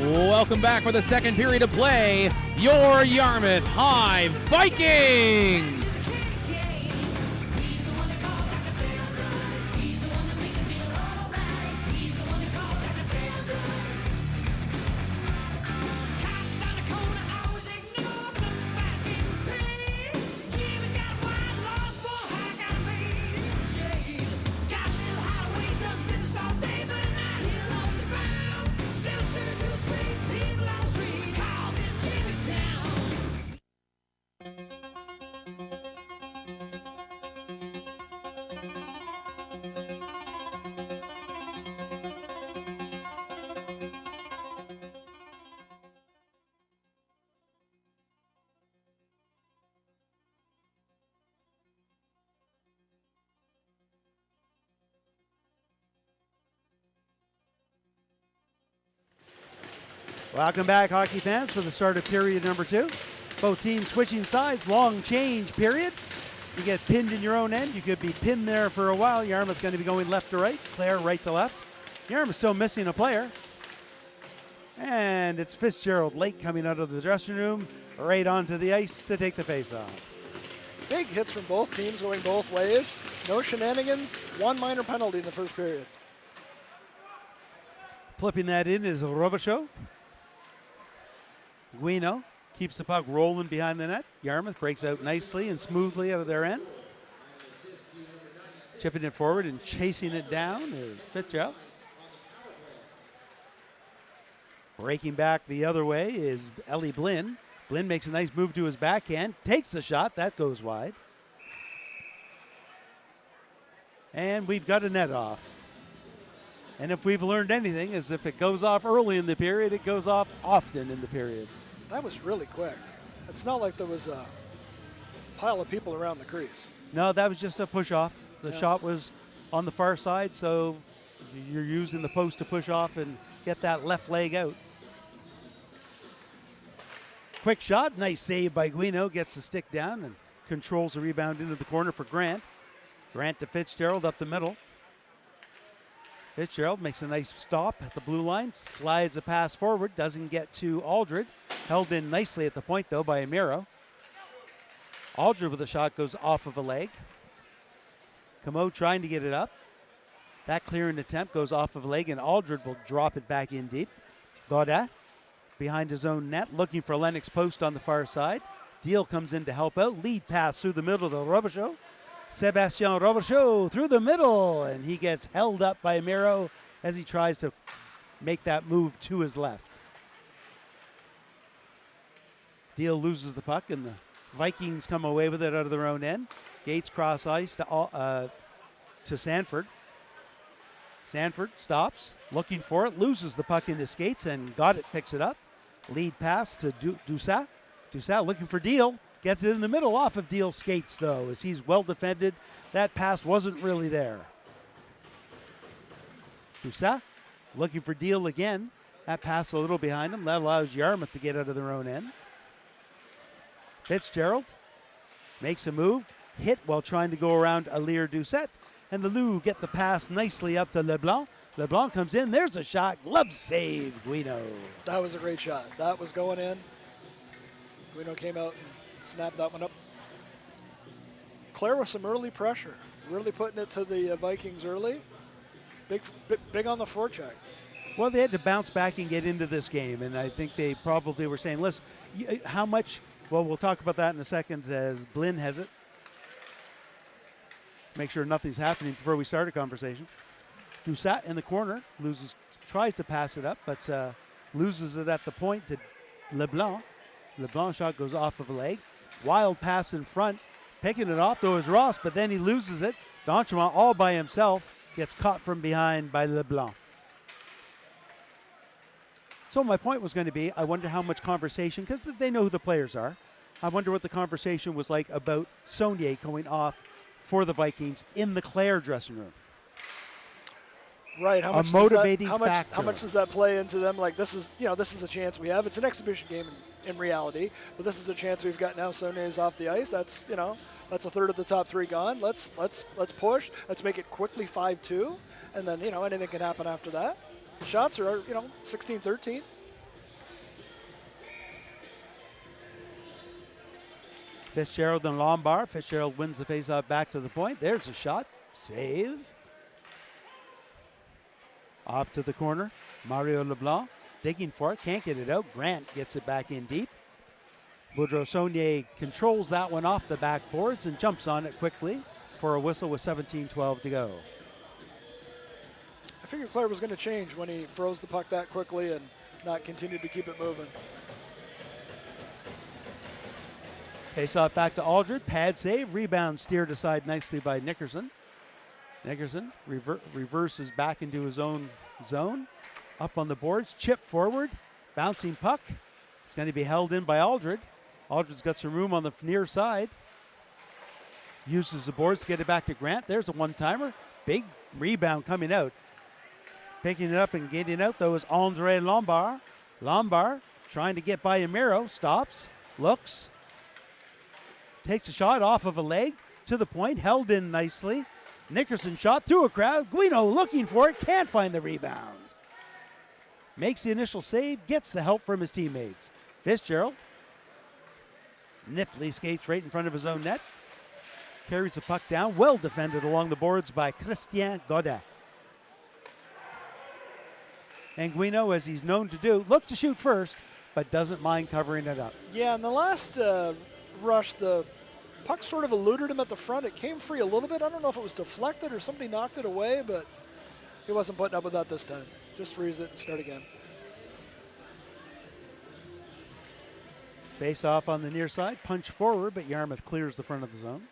Welcome back for the second period of play. Your Yarmouth High Vikings. Welcome back, hockey fans, for the start of period number 2. Both teams switching sides, long change period. You get pinned in your own end. You could be pinned there for a while. Yarmouth going to be going left to right, Clare right to left. Yarmouth still missing a player. And it's Fitzgerald late coming out of the dressing room, right onto the ice to take the face-off. Big hits from both teams going both ways. No shenanigans, one minor penalty in the first period. Flipping that in is Robichaud. Guino keeps the puck rolling behind the net. Yarmouth breaks out nicely and smoothly out of their end. Chipping it forward and chasing it down is Fitzgerald. Breaking back the other way is Ellie Blinn. Blinn makes a nice move to his backhand, takes the shot, that goes wide. And we've got a net off. And if we've learned anything, is if it goes off early in the period, it goes off often in the period. That was really quick. It's not like there was a pile of people around the crease. No, that was just a push off. The shot was on the far side, so you're using the post to push off and get that left leg out. Quick shot, nice save by Guino, gets the stick down and controls the rebound into the corner for Grant. Grant to Fitzgerald up the middle. Fitzgerald makes a nice stop at the blue line, slides a pass forward, doesn't get to Aldred. Held in nicely at the point, though, by Amiro. Aldred with a shot goes off of a leg. Camo trying to get it up. That clearing attempt goes off of a leg, and Aldred will drop it back in deep. Goda behind his own net, looking for Lennox post on the far side. Deal comes in to help out. Lead pass through the middle to Robichaud. Sebastien Robichaud through the middle, and he gets held up by Amiro as he tries to make that move to his left. Deal loses the puck, and the Vikings come away with it out of their own end. Gates cross ice to Sanford. Sanford stops, looking for it, loses the puck into skates, and got it, picks it up. Lead pass to Doucet. Doucet looking for Deal. Gets it in the middle off of Deal's skates, though, as he's well defended. That pass wasn't really there. Doucet looking for Deal again. That pass a little behind him. That allows Yarmouth to get out of their own end. Fitzgerald makes a move. Hit while trying to go around Alir Doucet. And the Loups get the pass nicely up to LeBlanc. LeBlanc comes in. There's a shot. Glove save, Guino. That was a great shot. That was going in. Guino came out and snapped that one up. Clare with some early pressure. Really putting it to the Vikings early. Big on the forecheck. Well, they had to bounce back and get into this game. And I think they probably were saying, listen, how much... Well, we'll talk about that in a second as Blinn has it. Make sure nothing's happening before we start a conversation. Doucet in the corner, tries to pass it up, but loses it at the point to LeBlanc. LeBlanc shot goes off of a leg. Wild pass in front. Picking it off, though, is Ross, but then he loses it. D'Entremont all by himself gets caught from behind by LeBlanc. So my point was going to be, I wonder how much conversation, because they know who the players are. I wonder what the conversation was like about Saunier going off for the Vikings in the Clare dressing room. Right. How much does that play into them? Like, this is a chance we have. It's an exhibition game in reality, but this is a chance we've got now. Saunier's off the ice. That's a third of the top three gone. Let's push. Let's make it quickly 5-2, and then anything can happen after that. The shots are 16-13. Fitzgerald and Lombard. Fitzgerald wins the faceoff back to the point. There's a shot. Save. Off to the corner. Mario LeBlanc digging for it. Can't get it out. Grant gets it back in deep. Boudreau-Saunier controls that one off the backboards and jumps on it quickly for a whistle with 17:12 to go. I figured Clare was going to change when he froze the puck that quickly and not continue to keep it moving. Face-off back to Aldred. Pad save. Rebound steered aside nicely by Nickerson. Nickerson reverses back into his own zone. Up on the boards. Chip forward. Bouncing puck. It's going to be held in by Aldred. Aldred's got some room on the near side. Uses the boards to get it back to Grant. There's a one-timer. Big rebound coming out. Picking it up and getting out, though, is Andre Lombard. Lombard trying to get by Amiro. Stops. Looks. Takes a shot off of a leg. To the point. Held in nicely. Nickerson shot through a crowd. Guino looking for it. Can't find the rebound. Makes the initial save. Gets the help from his teammates. Fitzgerald. Niftly skates right in front of his own net. Carries the puck down. Well defended along the boards by Christian Godet. And Guino, as he's known to do, looks to shoot first, but doesn't mind covering it up. Yeah, in the last rush, the puck sort of eluded him at the front. It came free a little bit. I don't know if it was deflected or somebody knocked it away, but he wasn't putting up with that this time. Just freeze it and start again. Face off on the near side. Punch forward, but Yarmouth clears the front of the zone.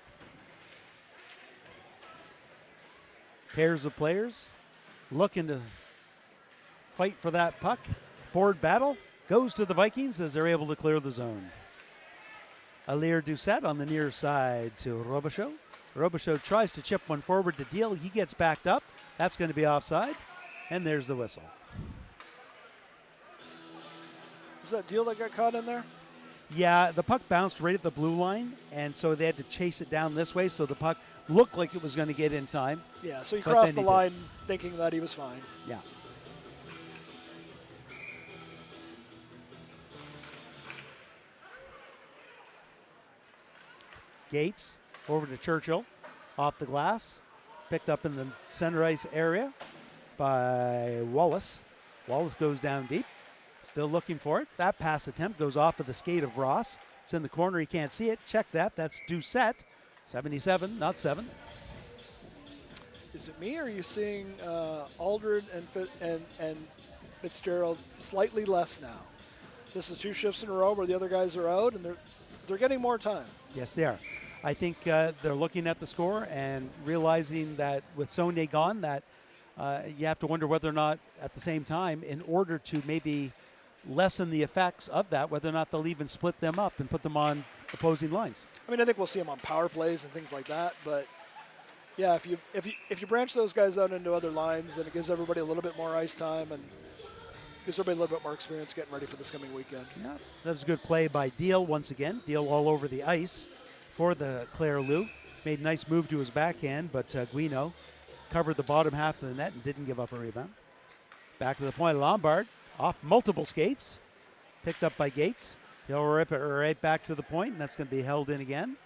Pairs of players looking to fight for that puck. Board battle goes to the Vikings as they're able to clear the zone. Alir Doucette on the near side to Robichaud. Robichaud tries to chip one forward to Deal. He gets backed up. That's going to be offside. And there's the whistle. Was that Deal that got caught in there? Yeah, the puck bounced right at the blue line, and so they had to chase it down this way so the puck looked like it was going to get in time. Yeah, so he But crossed the then he line thinking that he was fine. Yeah. Gates over to Churchill. Off the glass. Picked up in the center ice area by Wallace. Wallace goes down deep. Still looking for it. That pass attempt goes off of the skate of Ross. It's in the corner. He can't see it. Check that. That's Doucette. 77, not 7. Is it me, or are you seeing Aldred and Fitzgerald slightly less now? This is 2 shifts in a row where the other guys are out, and they're getting more time. Yes, they are. I think they're looking at the score and realizing that with Saunier gone, that you have to wonder whether or not at the same time, in order to maybe lessen the effects of that, whether or not they'll even split them up and put them on opposing lines. I mean, I think we'll see them on power plays and things like that, but yeah, if you branch those guys out into other lines, then it gives everybody a little bit more ice time and gives everybody a little bit more experience getting ready for this coming weekend. Yeah, that was a good play by Deal once again. Deal all over the ice for the Clare Loups. Made a nice move to his backhand, but Guino covered the bottom half of the net and didn't give up a rebound. Back to the point, Lombard off multiple skates. Picked up by Gates. He'll rip it right back to the point, and that's going to be held in again.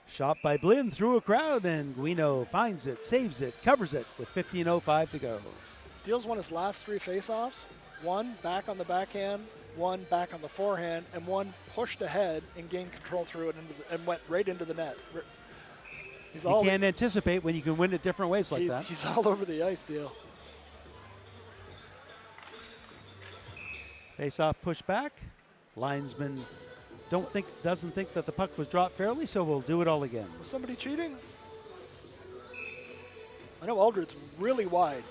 Shot by Blinn through a crowd, and Guino finds it, saves it, covers it with 15:05 to go. Deal's won his last 3 faceoffs. 1 back on the backhand, 1 back on the forehand, and 1 pushed ahead and gained control through it and went right into the net. You can't anticipate when you can win it different ways like that. He's all over the ice, Deal. Face-off push back. Linesman doesn't think that the puck was dropped fairly, so we'll do it all again. Was somebody cheating? I know Aldred's really wide.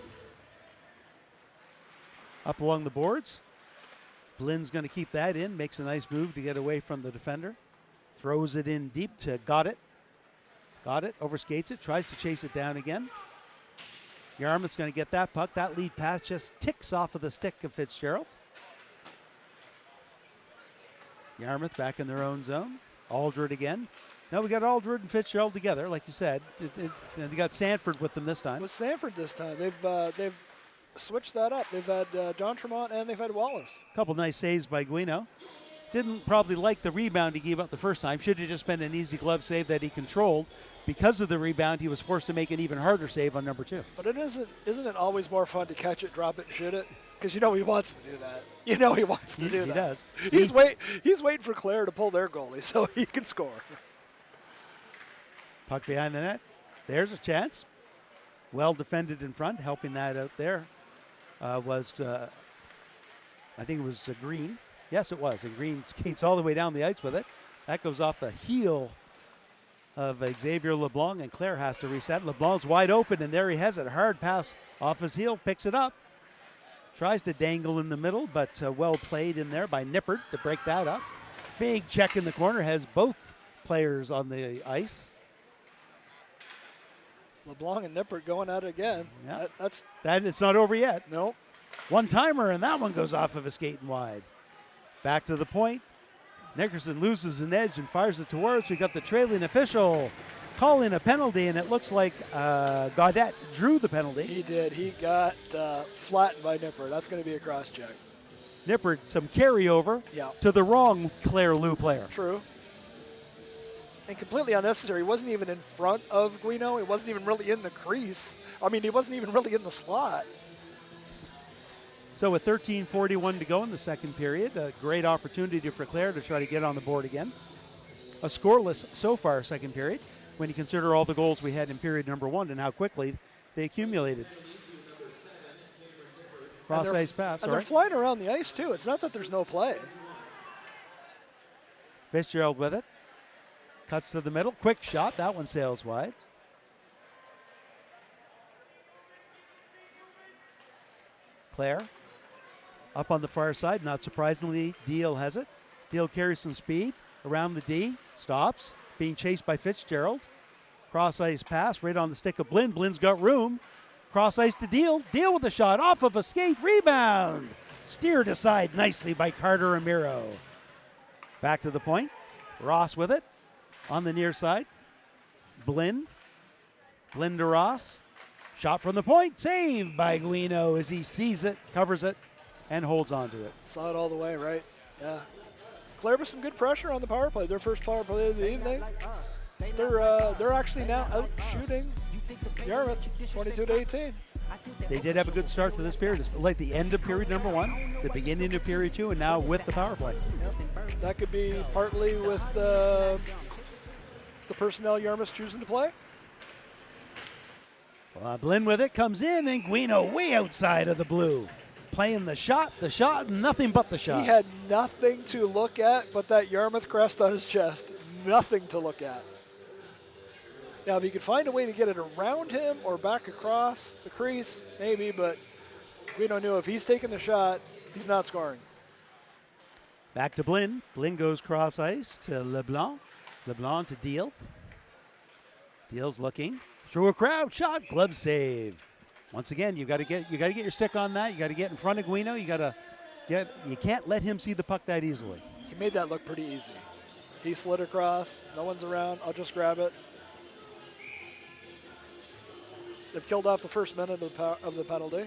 Up along the boards. Blinn's going to keep that in. Makes a nice move to get away from the defender. Throws it in deep to Got it. Overskates it. Tries to chase it down again. Yarmouth's going to get that puck. That lead pass just ticks off of the stick of Fitzgerald. Yarmouth back in their own zone. Aldred again. Now we got Aldred and Fitzgerald together, like you said. They got Sanford with them this time. With Sanford this time. They've switched that up. They've had Don Tremont and they've had Wallace. A couple nice saves by Guino. didn't probably like the rebound he gave up the first time. Should have just been an easy glove save that he controlled. Because of the rebound, he was forced to make an even harder save on number 2. But isn't it always more fun to catch it, drop it, and shoot it? Because you know he wants to do that. You know he wants to do that. He does. He's waiting for Clare to pull their goalie so he can score. Puck behind the net. There's a chance. Well defended in front. Helping that out there was, I think it was Green. Yes, it was. And Green skates all the way down the ice with it. That goes off the heel of Xavier LeBlanc, and Clare has to reset. LeBlanc's wide open, and there he has it. Hard pass off his heel, picks it up. Tries to dangle in the middle, but well played in there by Nippert to break that up. Big check in the corner, has both players on the ice. LeBlanc and Nippert going at it again. Yeah. That's it's not over yet. no. One-timer, and that one goes off of a skating wide. Back to the point. Nickerson loses an edge and fires it towards. We got the trailing official calling a penalty, and it looks like Gaudette drew the penalty. He did. He got flattened by Nippert. That's going to be a cross check. Nippert, some carryover Yeah. to the wrong Clare Loup player. True. And completely unnecessary. He wasn't even in front of Guino. He wasn't even really in the crease. I mean, he wasn't even really in the slot. So with 13:41 to go in the second period, a great opportunity for Clare to try to get on the board again. A scoreless so far second period when you consider all the goals we had in period number 1 and how quickly they accumulated. Cross ice pass. And they're flying around the ice too. It's not that there's no play. Fitzgerald with it. Cuts to the middle. Quick shot. That one sails wide. Clare up on the far side. Not surprisingly, Deal has it. Deal carries some speed around the D. Stops. Being chased by Fitzgerald. Cross ice pass right on the stick of Blinn. Blinn's got room. Cross ice to Deal. Deal with the shot off of a skate. Rebound. Steered aside nicely by Carter Ramiro. Back to the point. Ross with it. On the near side. Blinn. Blinn to Ross. Shot from the point. Saved by Guino as he sees it, covers it, and holds on to it. Saw it all the way, right? Yeah. Clare with some good pressure on the power play. Their first power play of the evening. They're actually now out shooting Yarmouth 22-18. They did have a good start to this period. It's like the end of period number 1, the beginning of period 2, and now with the power play. Yep. That could be partly with the personnel Yarmouth's choosing to play. Blinn with it, comes in, and Guino way outside of the blue. Playing the shot, and nothing but the shot. He had nothing to look at but that Yarmouth crest on his chest. Nothing to look at. Now, if he could find a way to get it around him or back across the crease, maybe, but Guino knew if he's taking the shot, he's not scoring. Back to Blinn. Blinn goes cross ice to LeBlanc. LeBlanc to Deal. Deal's looking. Through a crowd, shot, glove save. Once again, you got to get your stick on that. You got to get in front of Guino. You can't let him see the puck that easily. He made that look pretty easy. He slid across. No one's around. I'll just grab it. They've killed off the first minute of the penalty.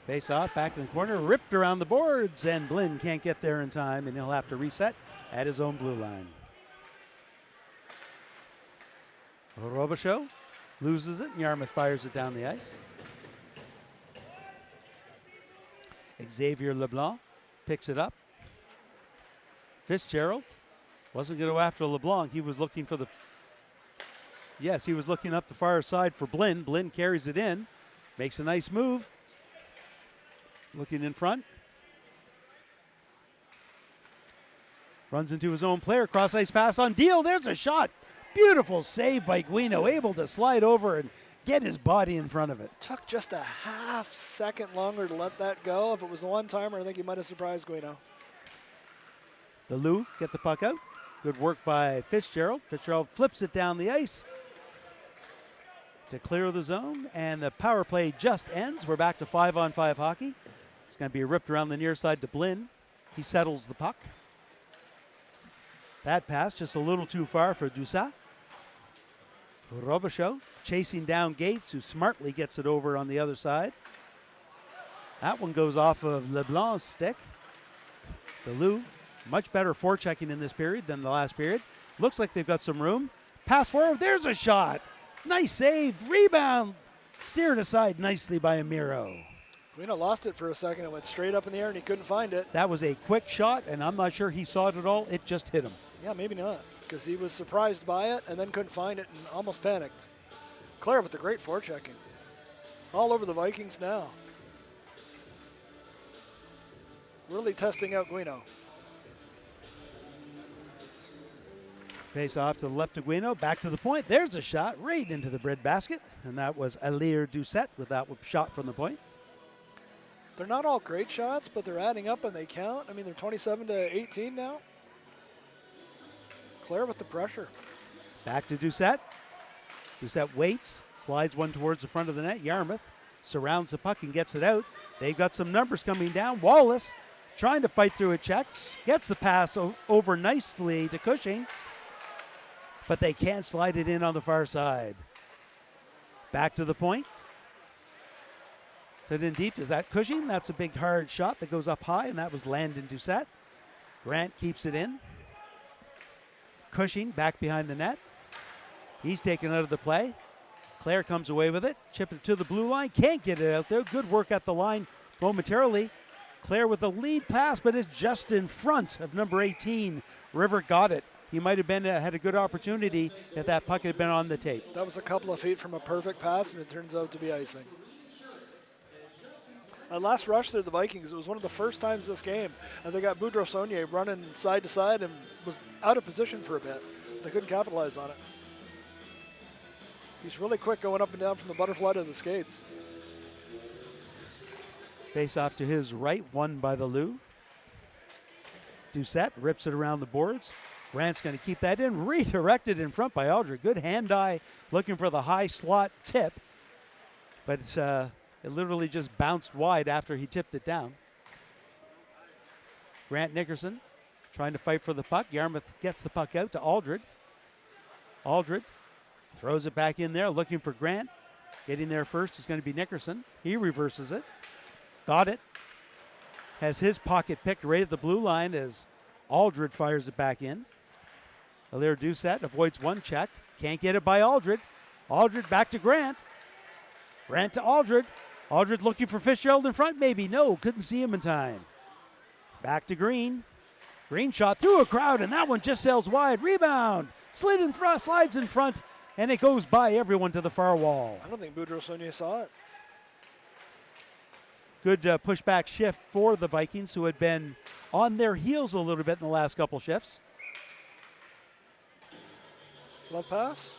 Face off, back in the corner, ripped around the boards, and Blinn can't get there in time, and he'll have to reset at his own blue line. Robichaud loses it, and Yarmouth fires it down the ice. Xavier LeBlanc picks it up. Fitzgerald wasn't going to go after LeBlanc. He was looking for he was looking up the far side for Blinn. Blinn carries it in, makes a nice move. Looking in front. Runs into his own player. Cross ice pass on Deal. There's a shot. Beautiful save by Guino. Able to slide over and get his body in front of it. Took just a half second longer to let that go. If it was a one-timer, I think he might have surprised Guino. The Loups get the puck out. Good work by Fitzgerald. Fitzgerald flips it down the ice to clear the zone, and the power play just ends. We're back to 5-on-5 hockey. It's going to be ripped around the near side to Blinn. He settles the puck. That pass just a little too far for Doucet. Robichaud chasing down Gates, who smartly gets it over on the other side. That one goes off of LeBlanc's stick. The Loups, much better forechecking in this period than the last period. Looks like they've got some room. Pass forward, there's a shot. Nice save, rebound. Steered aside nicely by Amiro. Guino lost it for a second. It went straight up in the air and he couldn't find it. That was a quick shot, and I'm not sure he saw it at all. It just hit him. Yeah, maybe not, because he was surprised by it and then couldn't find it and almost panicked. Clare with the great forechecking. All over the Vikings now. Really testing out Guino. Face off to the left of Guino, back to the point. There's a shot right into the breadbasket, and that was Alir Doucette with that shot from the point. They're not all great shots, but they're adding up and they count. I mean, they're 27-18 now. Clare with the pressure. Back to Doucette. Doucette waits, slides one towards the front of the net. Yarmouth surrounds the puck and gets it out. They've got some numbers coming down. Wallace trying to fight through it, checks, gets the pass over nicely to Cushing, but they can't slide it in on the far side. Back to the point. Set in deep. Is that Cushing? That's a big hard shot that goes up high, and that was Landon Doucette. Grant keeps it in. Cushing back behind the net. He's taken out of the play. Clare comes away with it. Chip it to the blue line. Can't get it out there. Good work at the line momentarily. Clare with a lead pass, but is just in front of number 18. River got it. He might have been had a good opportunity if that puck had been on the tape. That was a couple of feet from a perfect pass, and it turns out to be icing. Last rush to the Vikings, it was one of the first times this game, and they got Boudreau-Saunier running side to side and was out of position for a bit. They couldn't capitalize on it. He's really quick going up and down from the butterfly to the skates. Face off to his right, won by the Loups. Doucette rips it around the boards. Grant's going to keep that in, redirected in front by Aldridge. Good hand-eye, looking for the high slot tip, but it literally just bounced wide after he tipped it down. Grant Nickerson trying to fight for the puck. Yarmouth gets the puck out to Aldridge. Aldridge throws it back in there, looking for Grant. Getting there first is going to be Nickerson. He reverses it. Got it. Has his pocket picked right at the blue line as Aldridge fires it back in. Alir Doucette avoids one check. Can't get it by Aldridge. Aldridge back to Grant. Grant to Aldridge. Aldridge looking for Fitzgerald in front, maybe. No, couldn't see him in time. Back to Green. Green shot through a crowd, and that one just sails wide. Rebound. Slid in front, slides in front, and it goes by everyone to the far wall. I don't think Boudreau-Saunier saw it. Good pushback shift for the Vikings, who had been on their heels a little bit in the last couple shifts. Glove pass?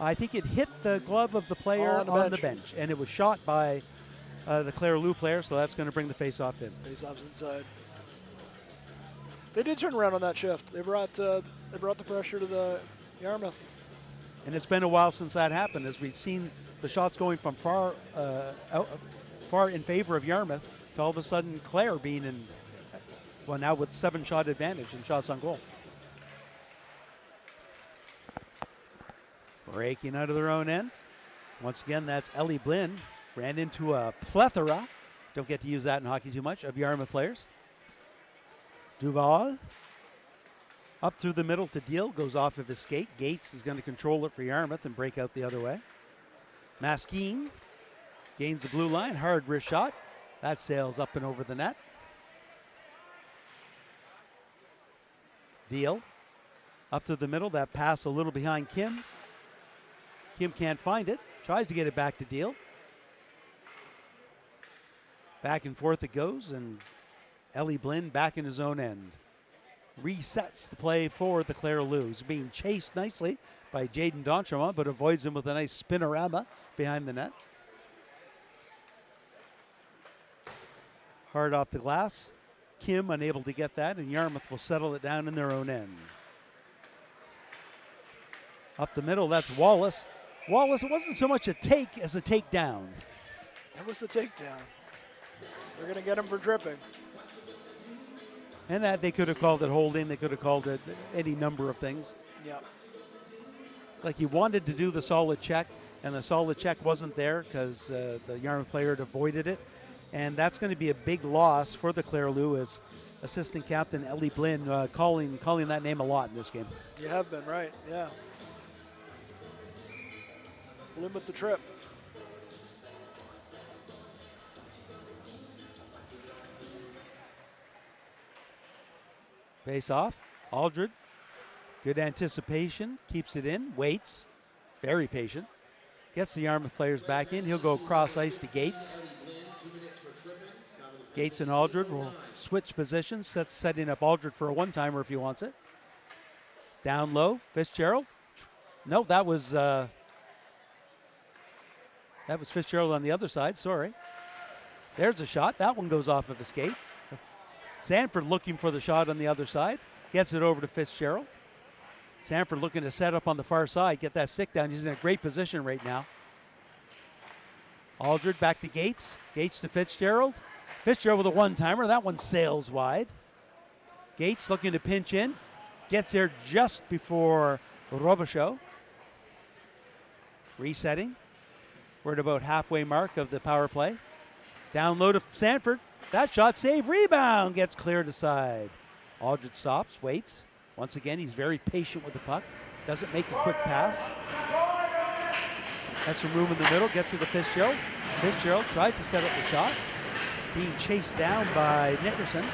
I think it hit the glove of the player on the bench, and it was shot by the Clare Loups player, so that's going to bring the face-off in. Face-off's inside. They did turn around on that shift. They brought the pressure to the Yarmouth. And it's been a while since that happened, as we've seen the shots going from far in favor of Yarmouth to all of a sudden Clare being in, well, now with 7-shot advantage in shots on goal. Breaking out of their own end. Once again, that's Ellie Blinn. Ran into a plethora, don't get to use that in hockey too much, of Yarmouth players. Duval up through the middle to Deal, goes off of his skate. Gates is going to control it for Yarmouth and break out the other way. Maskeen gains the blue line, hard wrist shot. That sails up and over the net. Deal up to the middle, that pass a little behind Kim. Kim can't find it, tries to get it back to Deal. Back and forth it goes, and Ellie Blinn back in his own end. Resets the play for the Clare Loups. Being chased nicely by Jaden Dontremont, but avoids him with a nice spinorama behind the net. Hard off the glass. Kim unable to get that, and Yarmouth will settle it down in their own end. Up the middle, that's Wallace. Wallace, it wasn't so much a take as a takedown. That was the takedown. They're going to get him for dripping. And that they could have called it holding. They could have called it any number of things. Yeah. Like he wanted to do the solid check, and the solid check wasn't there because the Yarmouth player had avoided it. And that's going to be a big loss for the Clare Loups as assistant captain Ellie Blinn calling that name a lot in this game. You have been, right, yeah. Blinn with the trip. Face off. Aldred. Good anticipation. Keeps it in. Waits. Very patient. Gets the Yarmouth players back in. He'll go across ice to Gates. Gates and Aldred will switch positions. That's setting up Aldred for a one-timer if he wants it. Down low. Fitzgerald. No, that was Fitzgerald on the other side. Sorry. There's a shot. That one goes off of a skate. Sanford looking for the shot on the other side. Gets it over to Fitzgerald. Sanford looking to set up on the far side. Get that stick down. He's in a great position right now. Aldred back to Gates. Gates to Fitzgerald. Fitzgerald with a one-timer. That one sails wide. Gates looking to pinch in. Gets there just before Robichaud. Resetting. We're at about halfway mark of the power play. Down low to Sanford. That shot save, rebound, gets cleared aside. Aldred stops, waits. Once again, he's very patient with the puck. Doesn't make a quick pass. Has some room in the middle, gets it to Fitzgerald. Fitzgerald tries to set up the shot. Being chased down by Nickerson.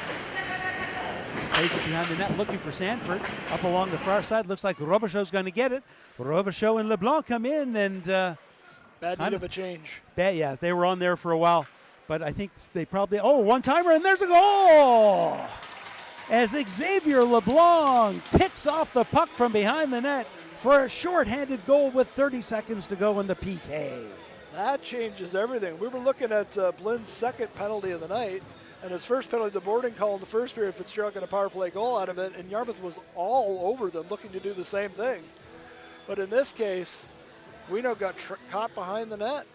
Plays it behind the net, looking for Sanford. Up along the far side, looks like Robichaud's going to get it. Robichaud and LeBlanc come in and... bad need of a change. Yeah, they were on there for a while. But I think they probably, one-timer, and there's a goal! As Xavier LeBlanc picks off the puck from behind the net for a short-handed goal with 30 seconds to go in the PK. That changes everything. We were looking at Blinn's second penalty of the night, and his first penalty, the boarding call in the first period, Fitzgerald got a power play goal out of it, and Yarmouth was all over them looking to do the same thing. But in this case, Guino got caught behind the net.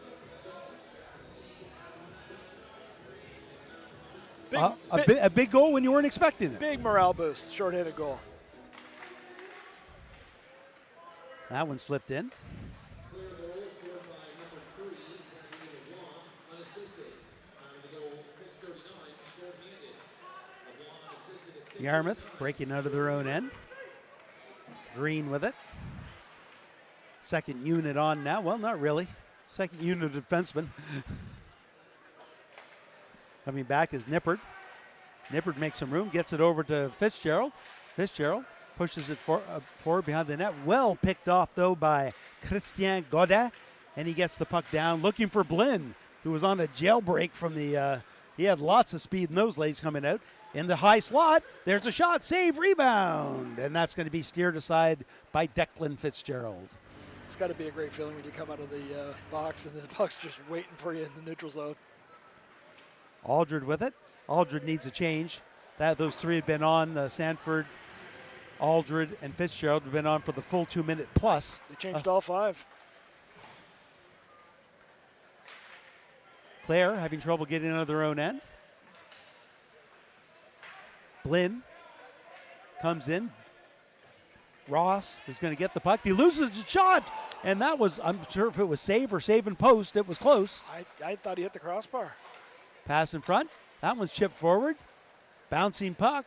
A big goal when you weren't expecting it. Big morale boost, short-handed goal. That one's flipped in. Yarmouth breaking out of their own end. Green with it. Second unit on now. Well, not really. Second unit defenseman. Coming back is Nippard. Nippard makes some room, gets it over to Fitzgerald. Fitzgerald pushes it forward behind the net. Well picked off, though, by Christian Godin. And he gets the puck down, looking for Blinn, who was on a jailbreak from the... he had lots of speed in those legs coming out. In the high slot, there's a shot, save, rebound. And that's going to be steered aside by Declan Fitzgerald. It's got to be a great feeling when you come out of the box and the puck's just waiting for you in the neutral zone. Aldred with it. Aldred needs a change. Those three had been on. Sanford, Aldred, and Fitzgerald have been on for the full 2 minute plus. They changed all five. Clare having trouble getting out of their own end. Blinn comes in. Ross is going to get the puck. He loses the shot. And that was, I'm sure if it was save or save and post, it was close. I thought he hit the crossbar. Pass in front. That one's chipped forward. Bouncing puck.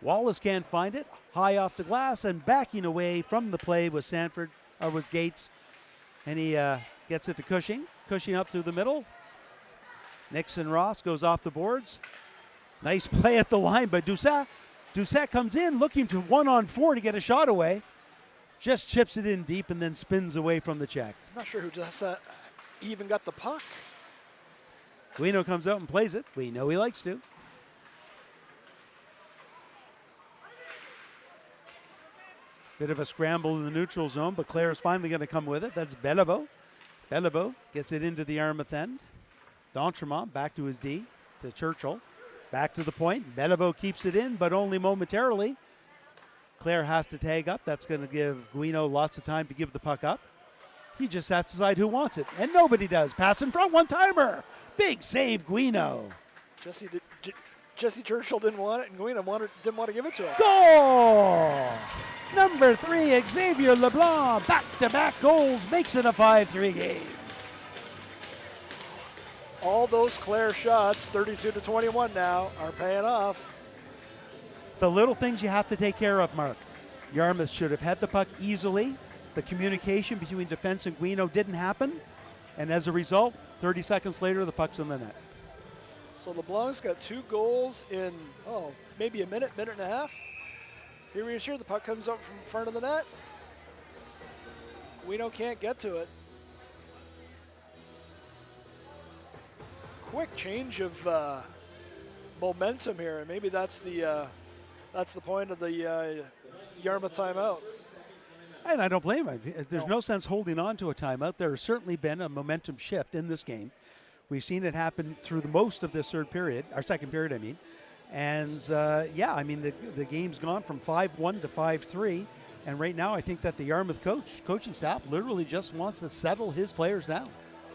Wallace can't find it. High off the glass and backing away from the play was Gates. And he gets it to Cushing. Cushing up through the middle. Nixon Ross goes off the boards. Nice play at the line by Doucet. Doucet comes in looking to 1-on-4 to get a shot away. Just chips it in deep and then spins away from the check. I'm not sure who Doucet even got the puck. Guino comes out and plays it. We know he likes to. Bit of a scramble in the neutral zone, but Clare is finally going to come with it. That's Beliveau. Beliveau gets it into the Yarmouth end. D'Entremont back to his D, to Churchill. Back to the point. Beliveau keeps it in, but only momentarily. Clare has to tag up. That's going to give Guino lots of time to give the puck up. He just has to decide who wants it, and nobody does. Pass in front, one-timer. Big save, Guino. Jesse Churchill didn't want it, and Guino didn't want to give it to him. Goal! Number 3, Xavier LeBlanc. Back-to-back goals makes it a 5-3 game. all those Clare shots, 32-21 now, are paying off. The little things you have to take care of, Mark. Yarmouth should have had the puck easily. The communication between defense and Guino didn't happen. And as a result, 30 seconds later, the puck's in the net. So LeBlanc's got 2 goals in, maybe a minute and a half. Here he is here. The puck comes up from front of the net. Guino can't get to it. Quick change of momentum here, and maybe that's the point of the Yarmouth timeout. And I don't blame him. There's no sense holding on to a timeout. There has certainly been a momentum shift in this game. We've seen it happen through the most of this second period, I mean. And the game's gone from 5-1 to 5-3. And right now I think that the Yarmouth coaching staff literally just wants to settle his players down.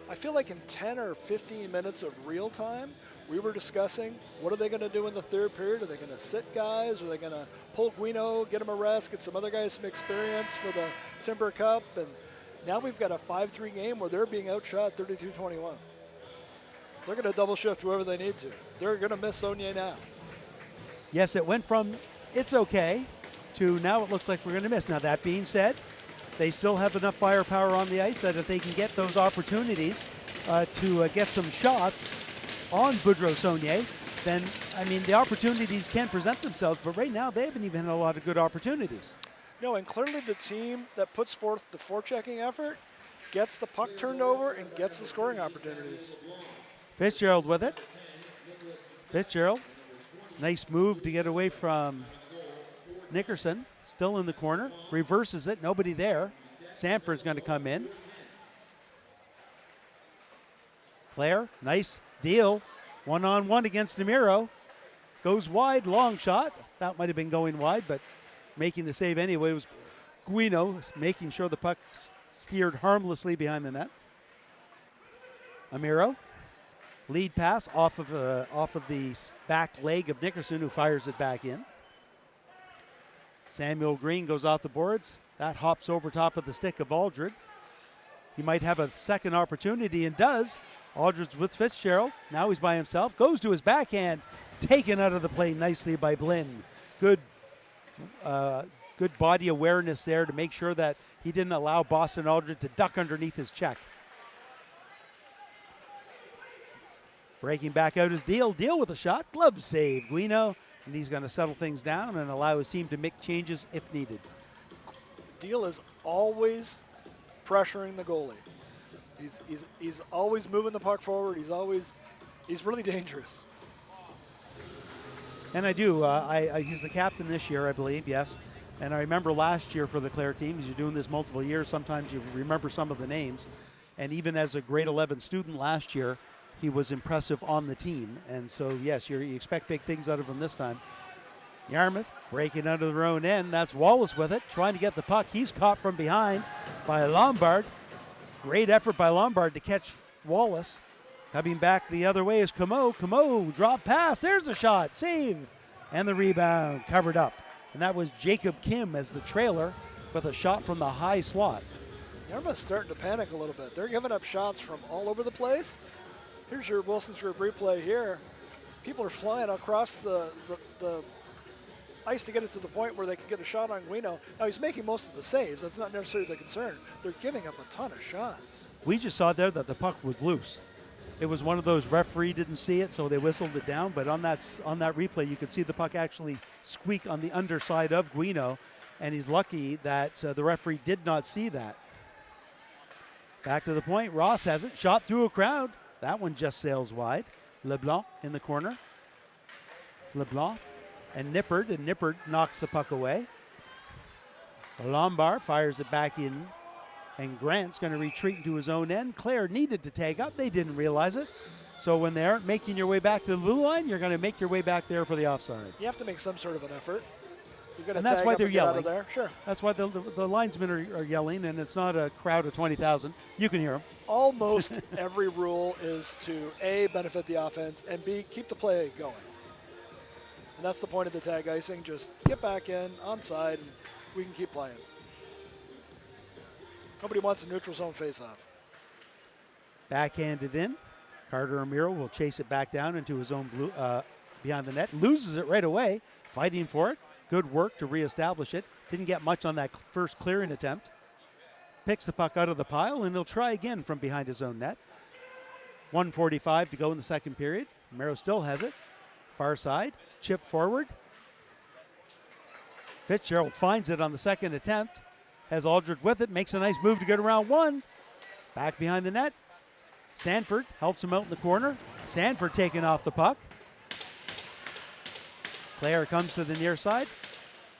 I feel like in 10 or 15 minutes of real time, we were discussing what are they going to do in the third period? Are they going to sit guys? Are they going to pull Guino, get him a rest, get some other guys some experience for the Timber Cup? And now we've got a 5-3 game where they're being outshot 32-21. They're going to double shift whoever they need to. They're going to miss Saunier now. Yes, it went from it's okay to now it looks like we're going to miss. Now, that being said, they still have enough firepower on the ice that if they can get those opportunities to get some shots on Boudreau Saunier, then, I mean, the opportunities can present themselves, but right now they haven't even had a lot of good opportunities. No, and clearly the team that puts forth the forechecking effort gets the puck turned over and gets the scoring opportunities. Fitzgerald with it. Fitzgerald, nice move to get away from Nickerson, still in the corner, reverses it, nobody there. Sanford's going to come in. Clare, nice deal. One-on-one against Namiro. Goes wide, long shot. That might have been going wide, but making the save anyway was Guino, making sure the puck steered harmlessly behind the net. Amiro, lead pass off of the back leg of Nickerson, who fires it back in. Samuel Green goes off the boards. That hops over top of the stick of Aldred. He might have a second opportunity and does. Aldridge with Fitzgerald. Now he's by himself. Goes to his backhand. Taken out of the play nicely by Blinn. Good body awareness there to make sure that he didn't allow Boston Aldred to duck underneath his check. Breaking back out his Deal. Deal with a shot. Glove save. Guino. And he's going to settle things down and allow his team to make changes if needed. Deal is always pressuring the goalie. He's always moving the puck forward. He's really dangerous. And I do. He's the captain this year, I believe, yes. And I remember last year for the Clare team, because you're doing this multiple years, sometimes you remember some of the names. And even as a grade 11 student last year, he was impressive on the team. And so, yes, you expect big things out of him this time. Yarmouth breaking out of their own end. That's Wallace with it, trying to get the puck. He's caught from behind by Lombard. Great effort by Lombard to catch Wallace. Coming back the other way is Camo. Camo, drop pass. There's a shot. Save. And the rebound covered up. And that was Jacob Kim as the trailer with a shot from the high slot. Yarmouth's starting to panic a little bit. They're giving up shots from all over the place. Here's your Wilson's Group replay here. People are flying across the ice to get it to the point where they can get a shot on Guino. Now, he's making most of the saves. That's not necessarily the concern. They're giving up a ton of shots. We just saw there that the puck was loose. It was one of those referee didn't see it, so they whistled it down. But on that replay, you could see the puck actually squeak on the underside of Guino, and he's lucky that the referee did not see that. Back to the point. Ross has it. Shot through a crowd. That one just sails wide. LeBlanc in the corner. LeBlanc and Nippard knocks the puck away. Lombard fires it back in, and Grant's going to retreat into his own end. Clare needed to tag up. They didn't realize it. So when they aren't making your way back to the blue line, you're going to make your way back there for the offside. You have to make some sort of an effort. And that's why they're yelling. There. Sure. That's why the linesmen are yelling, and it's not a crowd of 20,000. You can hear them. Almost every rule is to A, benefit the offense, and B, keep the play going. And that's the point of the tag icing. Just get back in, onside, and we can keep playing. Nobody wants a neutral zone faceoff. Backhanded in. Carter Ramiro will chase it back down into his own blue, behind the net. Loses it right away, fighting for it. Good work to reestablish it. Didn't get much on that first clearing attempt. Picks the puck out of the pile, and he'll try again from behind his own net. 1:45 to go in the second period. Ramiro still has it. Far side, chip forward. Fitzgerald finds it on the second attempt. Has Aldred with it, makes a nice move to get around one. Back behind the net. Sanford helps him out in the corner. Sanford taking off the puck. Clare comes to the near side.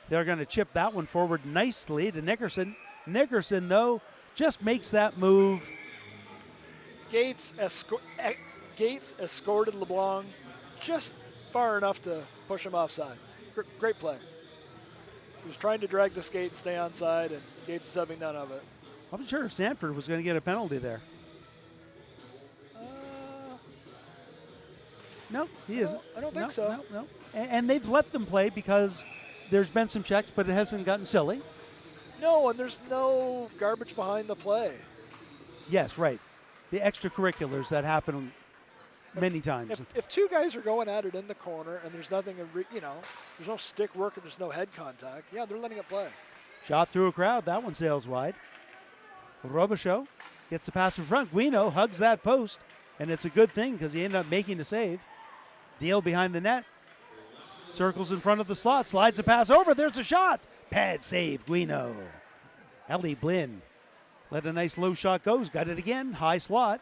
They're going to chip that one forward nicely to Nickerson. Nickerson, though, just makes that move. Gates escorted LeBlanc just far enough to push him offside. Great play. He was trying to drag the skate, stay onside, and Gates is having none of it. I'm sure if Sanford was going to get a penalty there. No, he isn't. I don't think so. No. And they've let them play because there's been some checks, but it hasn't gotten silly. No, and there's no garbage behind the play. Yes, right. The extracurriculars that happen many times. If two guys are going at it in the corner and there's nothing, there's no stick work and there's no head contact, yeah, they're letting it play. Shot through a crowd. That one sails wide. Robichaud gets the pass in front. Guino hugs that post, and it's a good thing because he ended up making the save. Deal behind the net. Circles in front of the slot. Slides a pass over. There's a shot. Pad save, Guino. Ellie Blinn let a nice low shot goes. Got it again. High slot.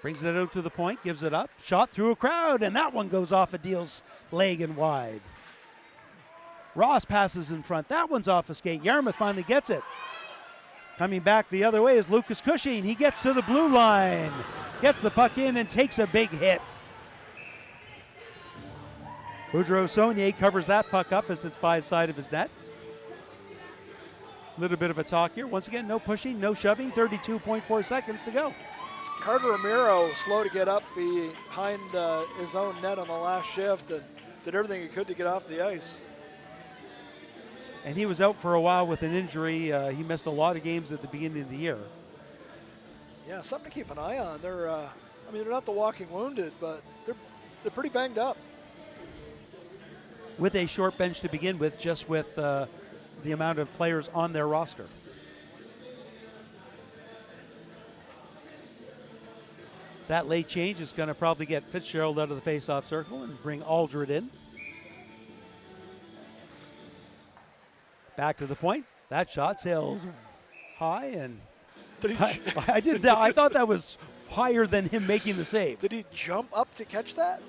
Brings it out to the point. Gives it up. Shot through a crowd, and that one goes off a Deal's leg and wide. Ross passes in front. That one's off a skate. Yarmouth finally gets it. Coming back the other way is Lucas Cushing. He gets to the blue line. Gets the puck in and takes a big hit. Boudreaux Saunier covers that puck up as it's by the side of his net. A little bit of a talk here. Once again, no pushing, no shoving. 32.4 seconds to go. Carter Ramiro slow to get up behind his own net on the last shift and did everything he could to get off the ice. And he was out for a while with an injury. He missed a lot of games at the beginning of the year. Yeah, something to keep an eye on. They're not the walking wounded, but they're pretty banged up. With a short bench to begin with, just with the amount of players on their roster. That late change is going to probably get Fitzgerald out of the face-off circle and bring Aldred in. Back to the point. That shot sails high, and I did that. I thought that was higher than him making the save. Did he jump up to catch that?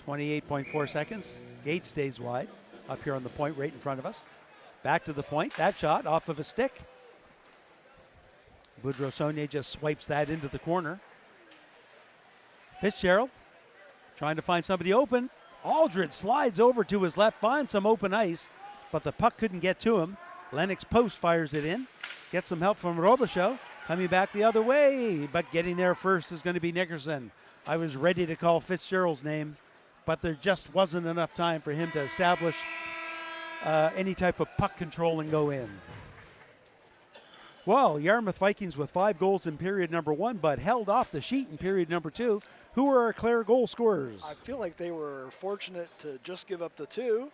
28.4 seconds. Gate stays wide up here on the point right in front of us. Back to the point. That shot off of a stick. Boudreaux Saunier just swipes that into the corner. Fitzgerald trying to find somebody open. Aldred slides over to his left, finds some open ice, but the puck couldn't get to him. Lennox Post fires it in. Gets some help from Robichaud. Coming back the other way, but getting there first is going to be Nickerson. I was ready to call Fitzgerald's name, but there just wasn't enough time for him to establish any type of puck control and go in. Well, Yarmouth Vikings with 5 goals in period number 1, but held off the sheet in period number 2. Who are our Clare goal scorers? I feel like they were fortunate to just give up the 2.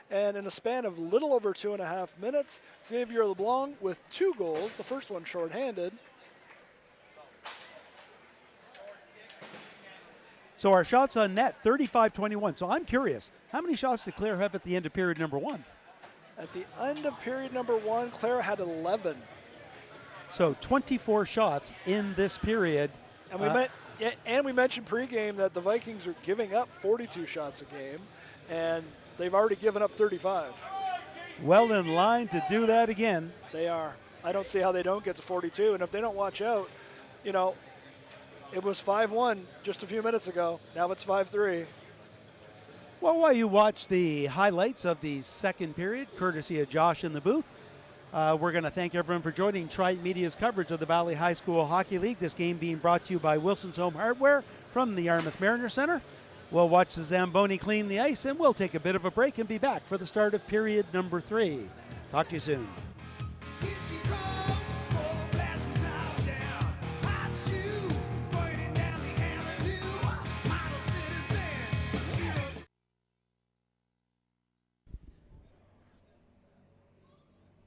And in a span of little over 2.5 minutes, Xavier LeBlanc with 2 goals, the first one shorthanded. So our shots on net, 35-21. So I'm curious, how many shots did Clare have at the end of period number 1? At the end of period number 1, Clare had 11. So 24 shots in this period. And we mentioned pregame that the Vikings are giving up 42 shots a game, and they've already given up 35. Well in line to do that again. They are. I don't see how they don't get to 42, and if they don't watch out, it was 5-1 just a few minutes ago. Now it's 5-3. Well, while you watch the highlights of the second period, courtesy of Josh in the booth, we're going to thank everyone for joining Trident Media's coverage of the Valley High School Hockey League. This game being brought to you by Wilson's Home Hardware from the Yarmouth Mariner Center. We'll watch the Zamboni clean the ice, and we'll take a bit of a break and be back for the start of period number 3. Talk to you soon. Here she comes, oh, blasting top down.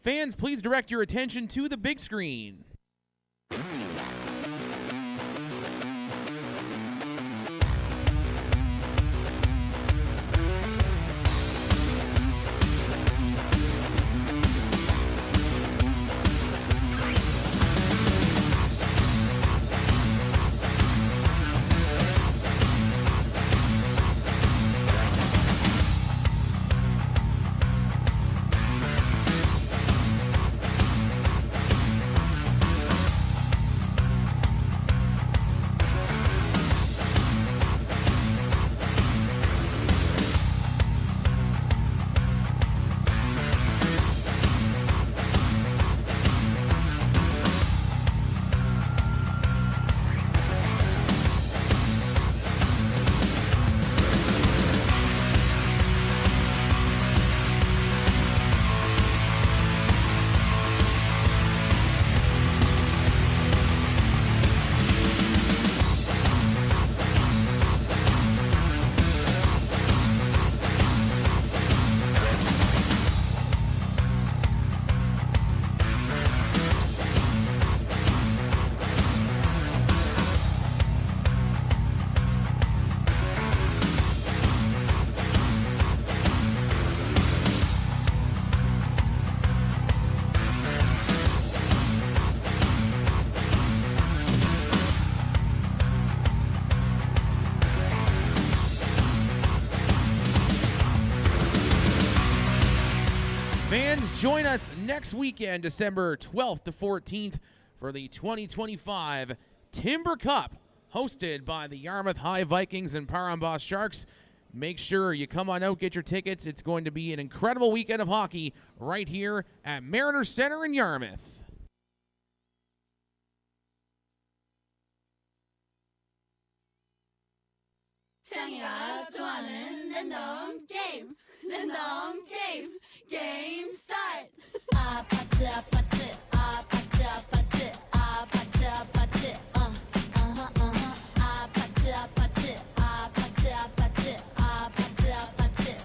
Fans, please direct your attention to the big screen. Fans, join us next weekend, December 12th to 14th, for the 2025 Timber Cup, hosted by the Yarmouth High Vikings and Parambas Sharks. Make sure you come on out, get your tickets. It's going to be an incredible weekend of hockey right here at Mariner Center in Yarmouth. 장이가 좋아하는 랜덤 게임, 랜덤 게임, 게임 스타트. 아파트 아파트 아파트 아파트 아파트 아파트 아파트 아파트 아파트 아파트 아파트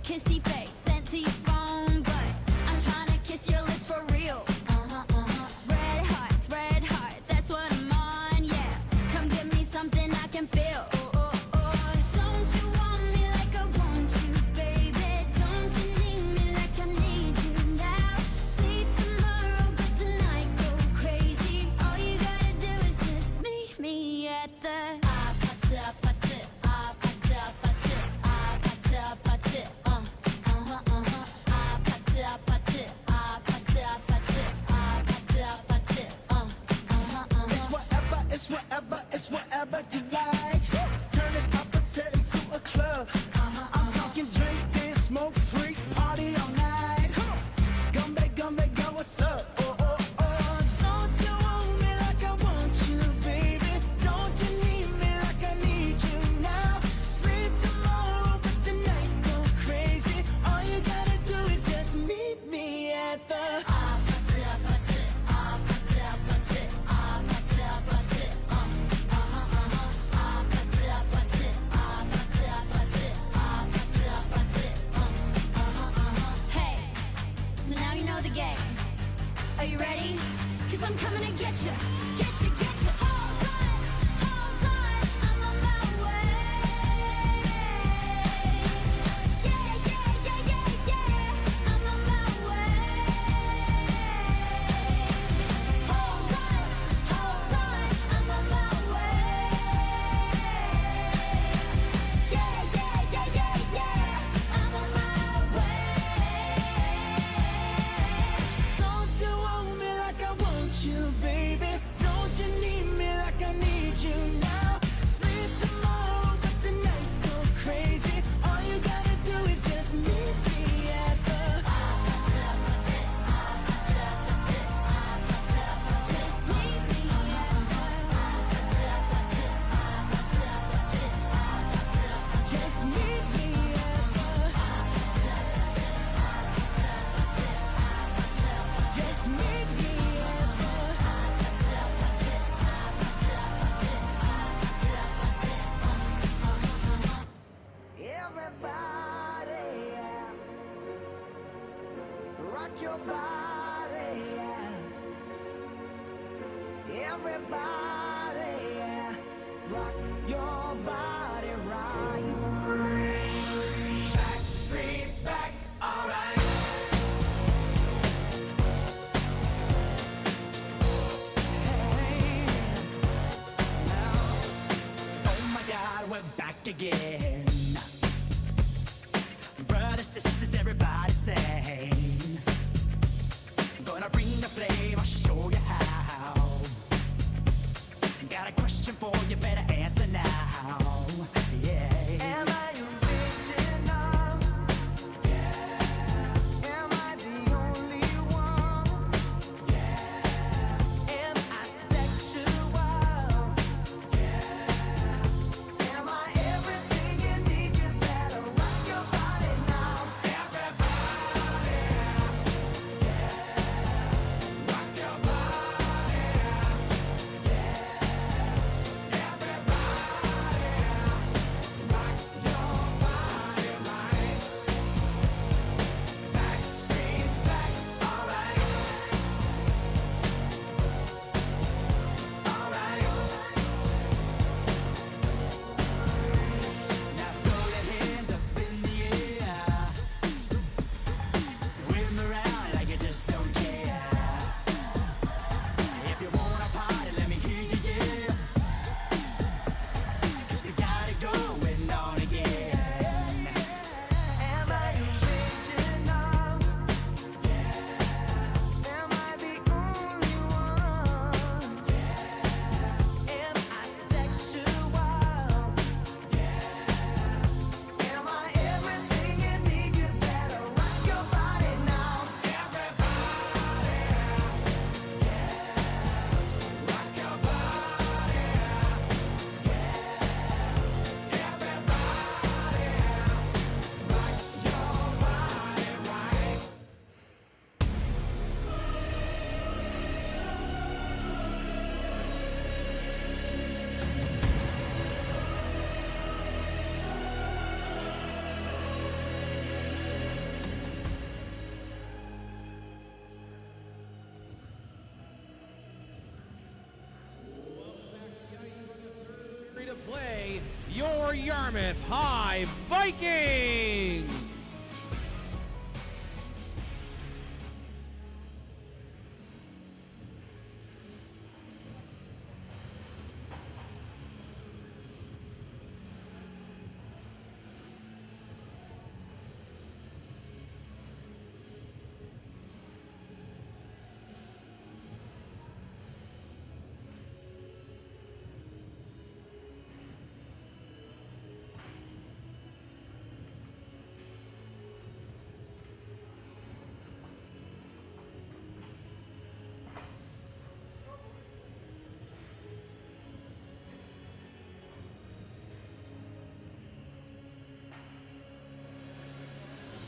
kissy face sent to your phone, but I'm trying to kiss your lips for real. Red hearts, that's what I'm on, yeah. Come give me something I can feel. Don't you want me like I want you, baby? Don't you need me like I need you now? Sleep tomorrow, but tonight go crazy. All you gotta do is just meet me at the 아파트 아파트 아파트 아파트 아파트 아파트 아파트 아파트 아파트 아파트 아파트 It's whatever you like. Turn this opposite into a club. I'm talking drink, dance, smoke, freak, party all night. Come back, go, what's up? Don't you want me like I want you, baby? Don't you need me like I need you now? Sleep tomorrow, but tonight go crazy. All you gotta do is just meet me at the 아파트 아파트 아파트 아파트 아파트 아파트 Hey, so now you know the game. Are you ready? Cause I'm coming to get you. Get you, get you. Hold on, I'm on my way. Yeah, I'm on my way. Hold on, I'm on my way. Yeah, I'm on my way. Don't you want me like I want you, baby? Don't Everybody, rock your body right. Back streets back, alright. Hey, now, oh my God, we're back again. Brothers, sisters, everybody sing. Gonna bring the flame, I'll show you how. Got a question for you, better answer now. Yeah. Am I original? Yeah. Am I the only one? Yeah. Am I sexual? Yeah. Am I everything you need? You better rock your body now. Everybody. Yeah. Rock your body. To play your Yarmouth High Vikings.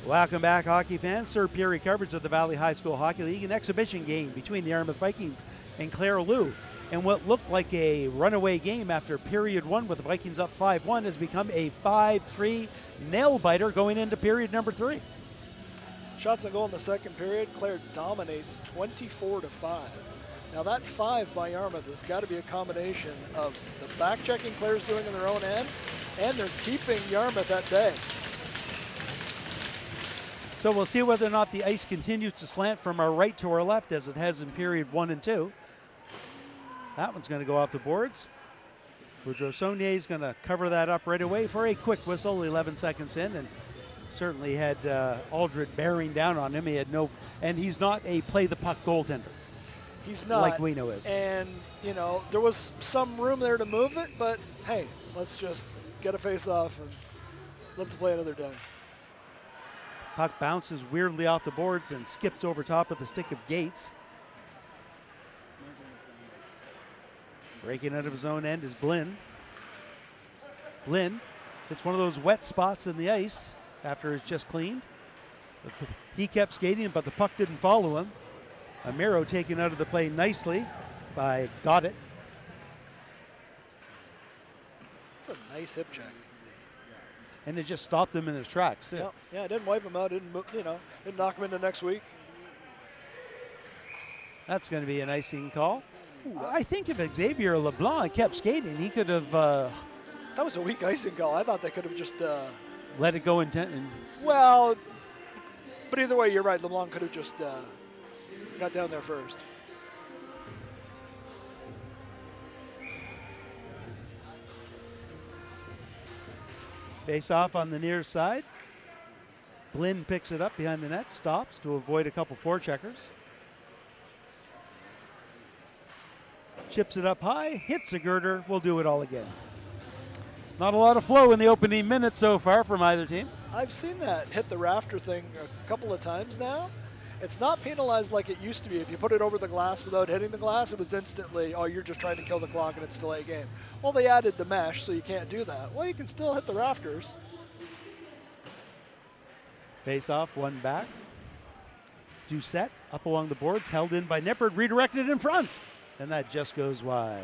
Welcome back, hockey fans. Third period coverage of the Valley High School Hockey League, an exhibition game between the Yarmouth Vikings and Clare Loups. And what looked like a runaway game after period one with the Vikings up 5-1 has become a 5-3 nail-biter going into period number 3. Shots on goal in the second period. Clare dominates 24-5. Now that 5 by Yarmouth has got to be a combination of the back checking Clare's doing in their own end, and they're keeping Yarmouth at bay. So we'll see whether or not the ice continues to slant from our right to our left as it has in period 1 and 2. That one's going to go off the boards. Boudreaux Saunier is going to cover that up right away for a quick whistle, 11 seconds in, and certainly had Aldred bearing down on him. He had no, and he's not a play the puck goaltender. He's not. Like Guino is. And, you know, there was some room there to move it, but hey, let's just get a face off and live to play another day. Puck bounces weirdly off the boards and skips over top of the stick of Gates. Breaking out of his own end is Blinn. Blinn, it's one of those wet spots in the ice after it's just cleaned. He kept skating, but the puck didn't follow him. Amiro taken out of the play nicely by Goddett. It's a nice hip check. And it just stopped him in his tracks. Yeah, yeah, it didn't wipe him out, didn't knock him into next week. That's going to be an icing call. I think if Xavier LeBlanc kept skating, he could have That was a weak icing call. I thought they could have just. let it go Well, but either way, you're right. LeBlanc could have just got down there first. Face off on the near side. Blinn picks it up behind the net, stops to avoid a couple forecheckers. Chips it up high, hits a girder, we'll do it all again. Not a lot of flow in the opening minutes so far from either team. I've seen that hit the rafter thing a couple of times now. It's not penalized like it used to be. If you put it over the glass without hitting the glass, it was instantly, oh, you're just trying to kill the clock and it's still a game. Well, they added the mesh, so you can't do that. Well, you can still hit the rafters. Face off, one back. Doucette up along the boards, held in by Nippert, redirected in front. And that just goes wide.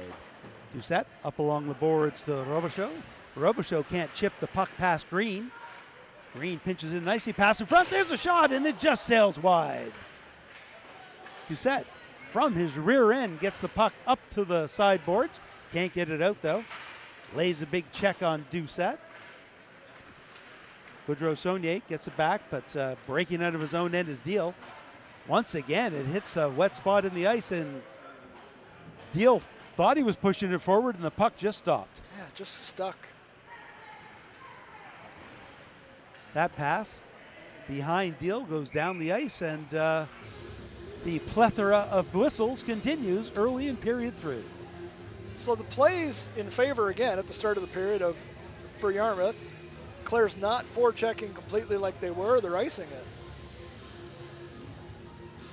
Doucette up along the boards to Robichaud. Robichaud can't chip the puck past Green. Green pinches in nicely, pass in front, there's a shot, and it just sails wide. Doucette from his rear end gets the puck up to the sideboards. Can't get it out though. Lays a big check on Doucette. Boudreau-Saunier gets it back, but breaking out of his own end is Deal. Once again, it hits a wet spot in the ice, and Deal thought he was pushing it forward, and the puck just stopped. Yeah, just stuck. That pass behind Deal goes down the ice, and the plethora of whistles continues early in period 3. So the plays in favor again at the start of the period for Yarmouth. Clare's not forechecking completely like they were. They're icing it.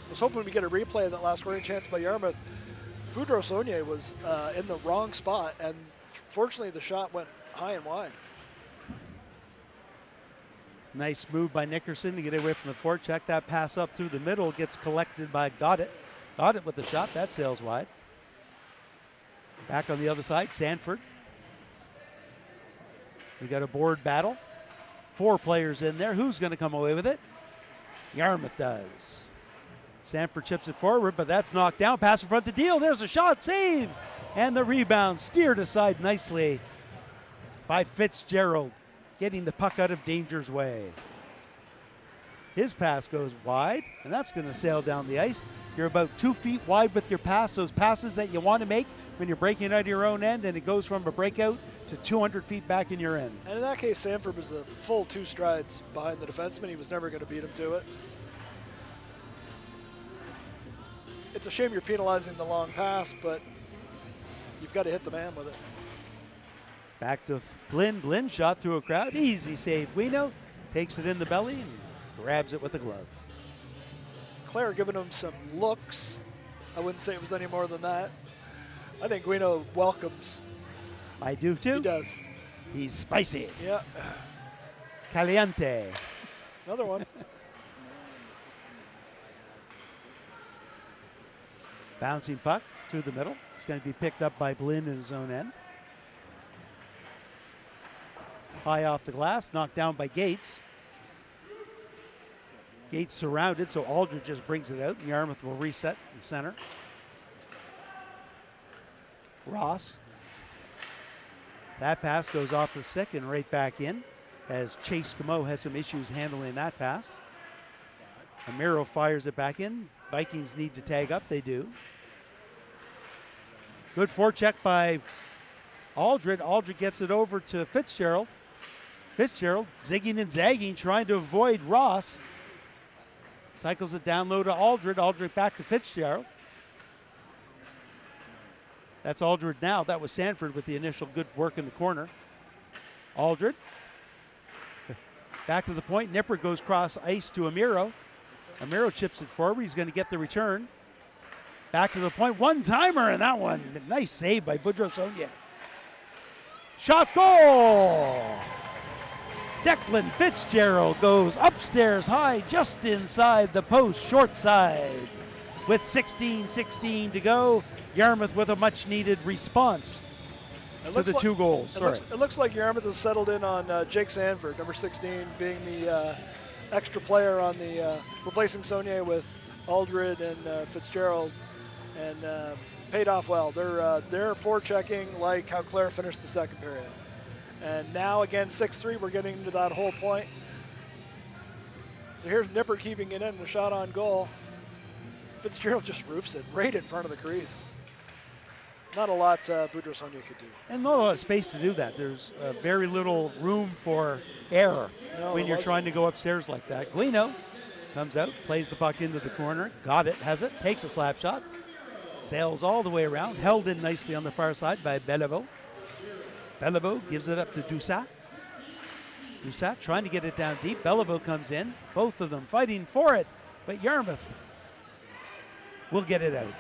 I was hoping we get a replay of that last scoring chance by Yarmouth. Boudreau-Saunier was in the wrong spot, and fortunately the shot went high and wide. Nice move by Nickerson to get away from the forecheck. That pass up through the middle gets collected by Goddett. Goddett with the shot. That sails wide. Back on the other side, Sanford. We got a board battle. 4 players in there. Who's going to come away with it? Yarmouth does. Sanford chips it forward, but that's knocked down. Pass in front to Deal. There's a shot. Save. And the rebound steered aside nicely by Fitzgerald, getting the puck out of danger's way. His pass goes wide, and that's going to sail down the ice. You're about 2 feet wide with your pass, those passes that you want to make when you're breaking out of your own end, and it goes from a breakout to 200 feet back in your end. And in that case, Sanford was a full 2 strides behind the defenseman. He was never going to beat him to it. It's a shame you're penalizing the long pass, but you've got to hit the man with it. Back to Blinn. Blinn shot through a crowd. Easy save. Guino takes it in the belly and grabs it with a glove. Clare giving him some looks. I wouldn't say it was any more than that. I think Guino welcomes. I do too. He does. He's spicy. Yeah. Caliente. Another one. Bouncing puck through the middle. It's going to be picked up by Blinn in his own end. High off the glass, knocked down by Gates. Gates surrounded, so Aldridge just brings it out. Yarmouth will reset in center. Ross. That pass goes off the stick and right back in, as Chase Comeau has some issues handling that pass. Amiro fires it back in. Vikings need to tag up. They do. Good forecheck by Aldred. Aldred gets it over to Fitzgerald. Fitzgerald zigging and zagging, trying to avoid Ross. Cycles it down low to Aldred. Aldred back to Fitzgerald. That's Aldred now. That was Sanford with the initial good work in the corner. Aldred. Back to the point. Nippert goes cross ice to Amiro. Amiro chips it forward. He's going to get the return. Back to the point. One-timer, and that one. Nice save by Boudreau-Saunier. Shot, goal! Declan Fitzgerald goes upstairs high, just inside the post, short side. With 16:16 to go, Yarmouth with a much-needed response to the 2 goals. It looks like Yarmouth has settled in on Jake Sanford, number 16, being the extra player on the replacing Saunier with Aldred and Fitzgerald. and paid off well. They're forechecking like how Clare finished the second period. And now again, 6-3, we're getting into that whole point. So here's Nipper keeping it in, the shot on goal. Fitzgerald just roofs it right in front of the crease. Not a lot Boudreaux-Saunier could do. And not a lot of space to do that. There's very little room for error when you're trying to go upstairs like that. Guino comes out, plays the puck into the corner, got it, has it, takes a slap shot, sails all the way around, held in nicely on the far side by Bellevaux. Bellevaux gives it up to Doucet. Doucet trying to get it down deep. Bellevaux comes in, both of them fighting for it, but Yarmouth will get it out.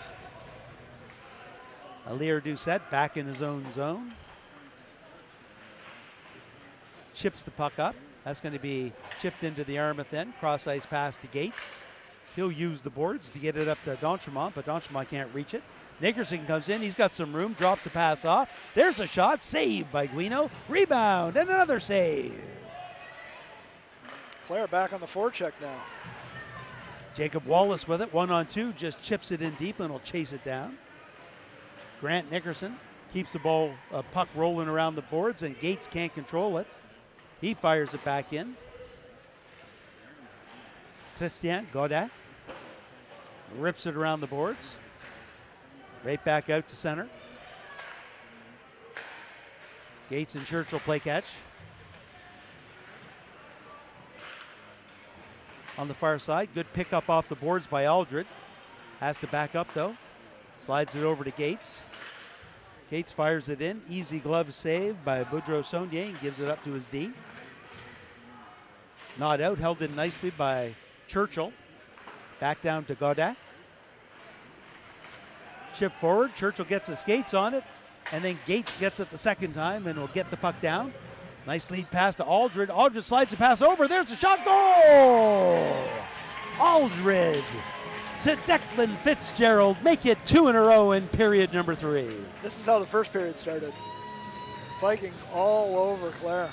Alir Doucet back in his own zone. Chips the puck up. That's going to be chipped into the Yarmouth end. Cross ice pass to Gates. He'll use the boards to get it up to D'Entremont, but D'Entremont can't reach it. Nickerson comes in. He's got some room. Drops the pass off. There's a shot. Saved by Guino. Rebound and another save. Clare back on the forecheck now. Jacob Wallace with it. 1-on-2. Just chips it in deep and will chase it down. Grant Nickerson keeps the ball, puck rolling around the boards, and Gates can't control it. He fires it back in. Christian Godet rips it around the boards. Right back out to center. Gates and Churchill play catch. On the far side, good pickup off the boards by Aldred. Has to back up though. Slides it over to Gates. Gates fires it in. Easy glove save by Boudreaux-Saunier and gives it up to his D. Not out, held in nicely by Churchill. Back down to Godet. Chip forward, Churchill gets his skates on it, and then Gates gets it the second time and will get the puck down. Nice lead pass to Aldred. Aldred slides the pass over. There's the shot. Goal! Aldred to Declan Fitzgerald. Make it 2 in a row in period number 3. This is how the first period started. Vikings all over Clare.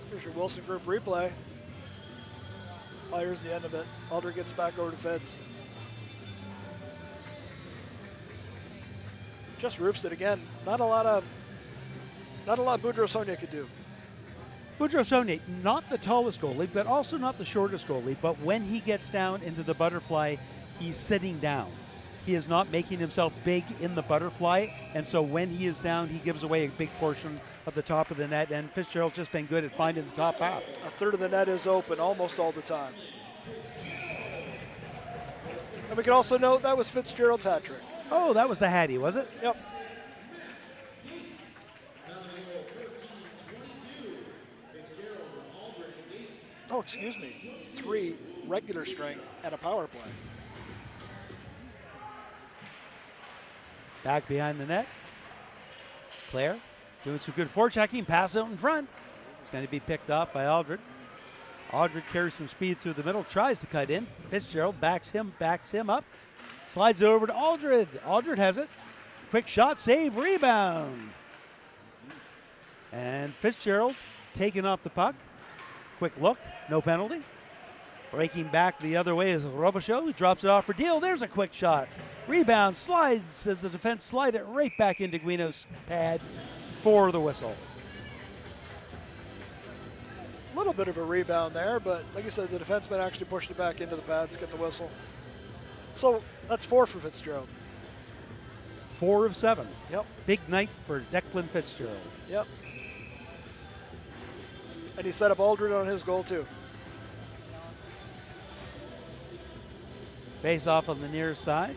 Here's your Wilson Group replay. Oh, here's the end of it. Aldred gets back over to Fitz. Just roofs it again. Not a lot Boudreaux-Saunier could do. Boudreaux-Saunier, not the tallest goalie, but also not the shortest goalie. But when he gets down into the butterfly, he's sitting down. He is not making himself big in the butterfly, and so when he is down, he gives away a big portion of the top of the net, and Fitzgerald's just been good at finding the top half. A third of the net is open almost all the time. And we can also note that was Fitzgerald's hat trick. Oh, that was the Hattie, was it? Yep. Oh, excuse me. 3 regular string and a power play. Back behind the net. Clare doing some good forechecking. Pass out in front. It's going to be picked off by Aldred. Aldred carries some speed through the middle. Tries to cut in. Fitzgerald backs him up. Slides it over to Aldred. Aldred has it. Quick shot, save, rebound. And Fitzgerald taking off the puck. Quick look, no penalty. Breaking back the other way is Robichaud, who drops it off for Deal. There's a quick shot. Rebound, slides as the defense slide it right back into Guino's pad for the whistle. A little bit of a rebound there, but like I said, the defenseman actually pushed it back into the pads, get the whistle. So that's 4 for Fitzgerald. 4 of 7. Yep. Big night for Declan Fitzgerald. Yep. And he set up Aldred on his goal too. Face off on the near side.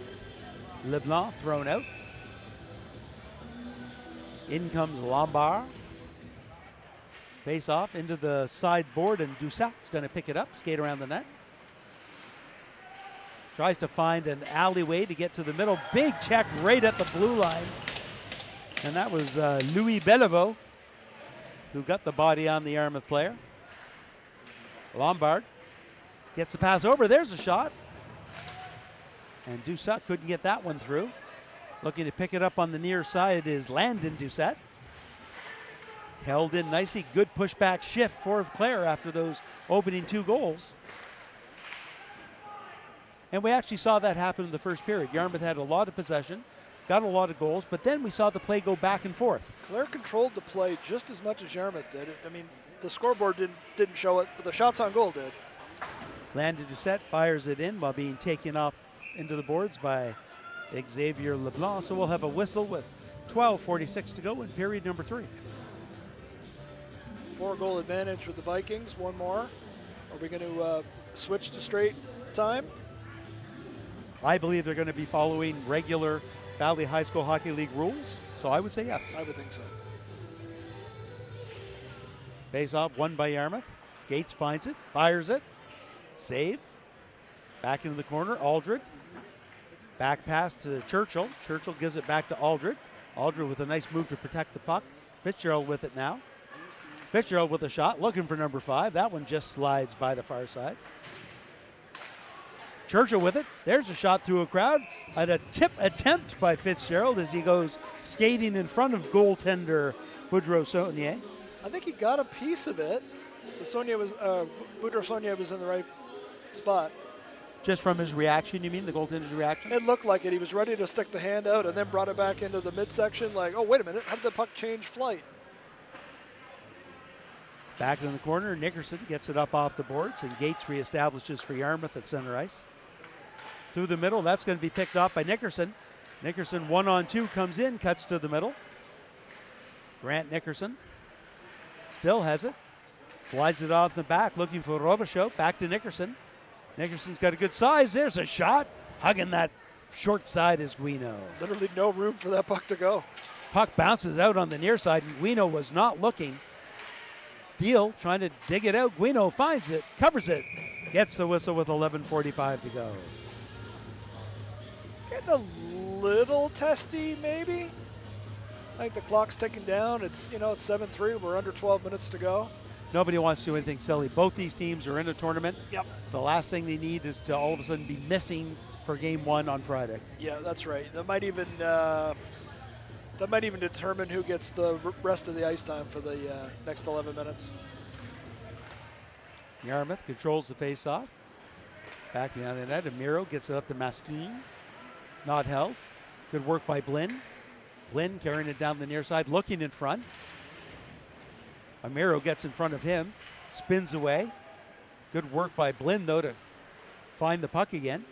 LeBlanc thrown out. In comes Lombard. Face off into the sideboard, and Doucet's going to pick it up, skate around the net. Tries to find an alleyway to get to the middle. Big check right at the blue line. And that was Louis Bellevaux who got the body on the Yarmouth player. Lombard gets the pass over. There's a shot. And Doucet couldn't get that one through. Looking to pick it up on the near side is Landon Doucet. held in nicely. Good pushback shift for Clare after those opening 2 goals. And we actually saw that happen in the first period. Yarmouth had a lot of possession, got a lot of goals, but then we saw the play go back and forth. Clare controlled the play just as much as Yarmouth did. I mean, the scoreboard didn't show it, but the shots on goal did. Landon Doucette fires it in while being taken off into the boards by Xavier LeBlanc. So we'll have a whistle with 12:46 to go in period number 3. 4-goal advantage with the Vikings. One more. Are we going to switch to straight time? I believe they're going to be following regular Valley High School Hockey League rules, so I would say yes. I would think so. Face-off won by Yarmouth. Gates finds it, fires it, save. Back into the corner, Aldred. Back pass to Churchill. Churchill gives it back to Aldred. Aldred with a nice move to protect the puck. Fitzgerald with it now. Fitzgerald with a shot, looking for number 5. That one just slides by the far side. Churchill with it. There's a shot through a crowd. And a tip attempt by Fitzgerald as he goes skating in front of goaltender Boudreau Saunier. I think he got a piece of it. Boudreau Saunier was in the right spot. Just from his reaction, you mean, the goaltender's reaction? It looked like it. He was ready to stick the hand out and then brought it back into the midsection like, oh, wait a minute, how did the puck change flight? Back in the corner, Nickerson gets it up off the boards, and Gates reestablishes for Yarmouth at center ice. Through the middle, that's going to be picked off by Nickerson. Nickerson 1-on-2 comes in, cuts to the middle. Grant Nickerson still has it. Slides it off the back, looking for Robichaud. Back to Nickerson. Nickerson's got a good size. There's a shot. Hugging that short side is Guino. Literally no room for that puck to go. Puck bounces out on the near side, and Guino was not looking. Deal trying to dig it out. Guino finds it, covers it, gets the whistle with 11:45 to go. Getting a little testy, maybe. I think the clock's ticking down. It's 7-3. We're under 12 minutes to go. Nobody wants to do anything silly. Both these teams are in a tournament. Yep. The last thing they need is to all of a sudden be missing for game 1 on Friday. Yeah, that's right. That might even determine who gets the rest of the ice time for the next 11 minutes. Yarmouth controls the face-off. Back behind the net, Amiro gets it up to Maskin. Not held. Good work by Blinn. Blinn carrying it down the near side, looking in front. Amiro gets in front of him, spins away. Good work by Blinn, though, to find the puck again.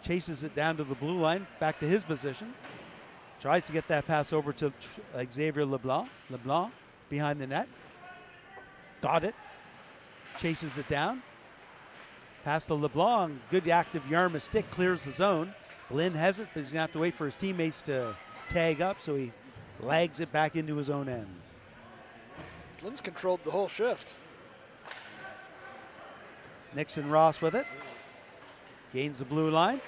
Chases it down to the blue line, back to his position. Tries to get that pass over to Xavier LeBlanc. LeBlanc behind the net. Got it. Chases it down. Pass to LeBlanc. Good active Yarmouth stick, clears the zone. Blinn has it, but he's going to have to wait for his teammates to tag up, so he lags it back into his own end. Blinn's controlled the whole shift. Nixon Ross with it. Gains the blue line.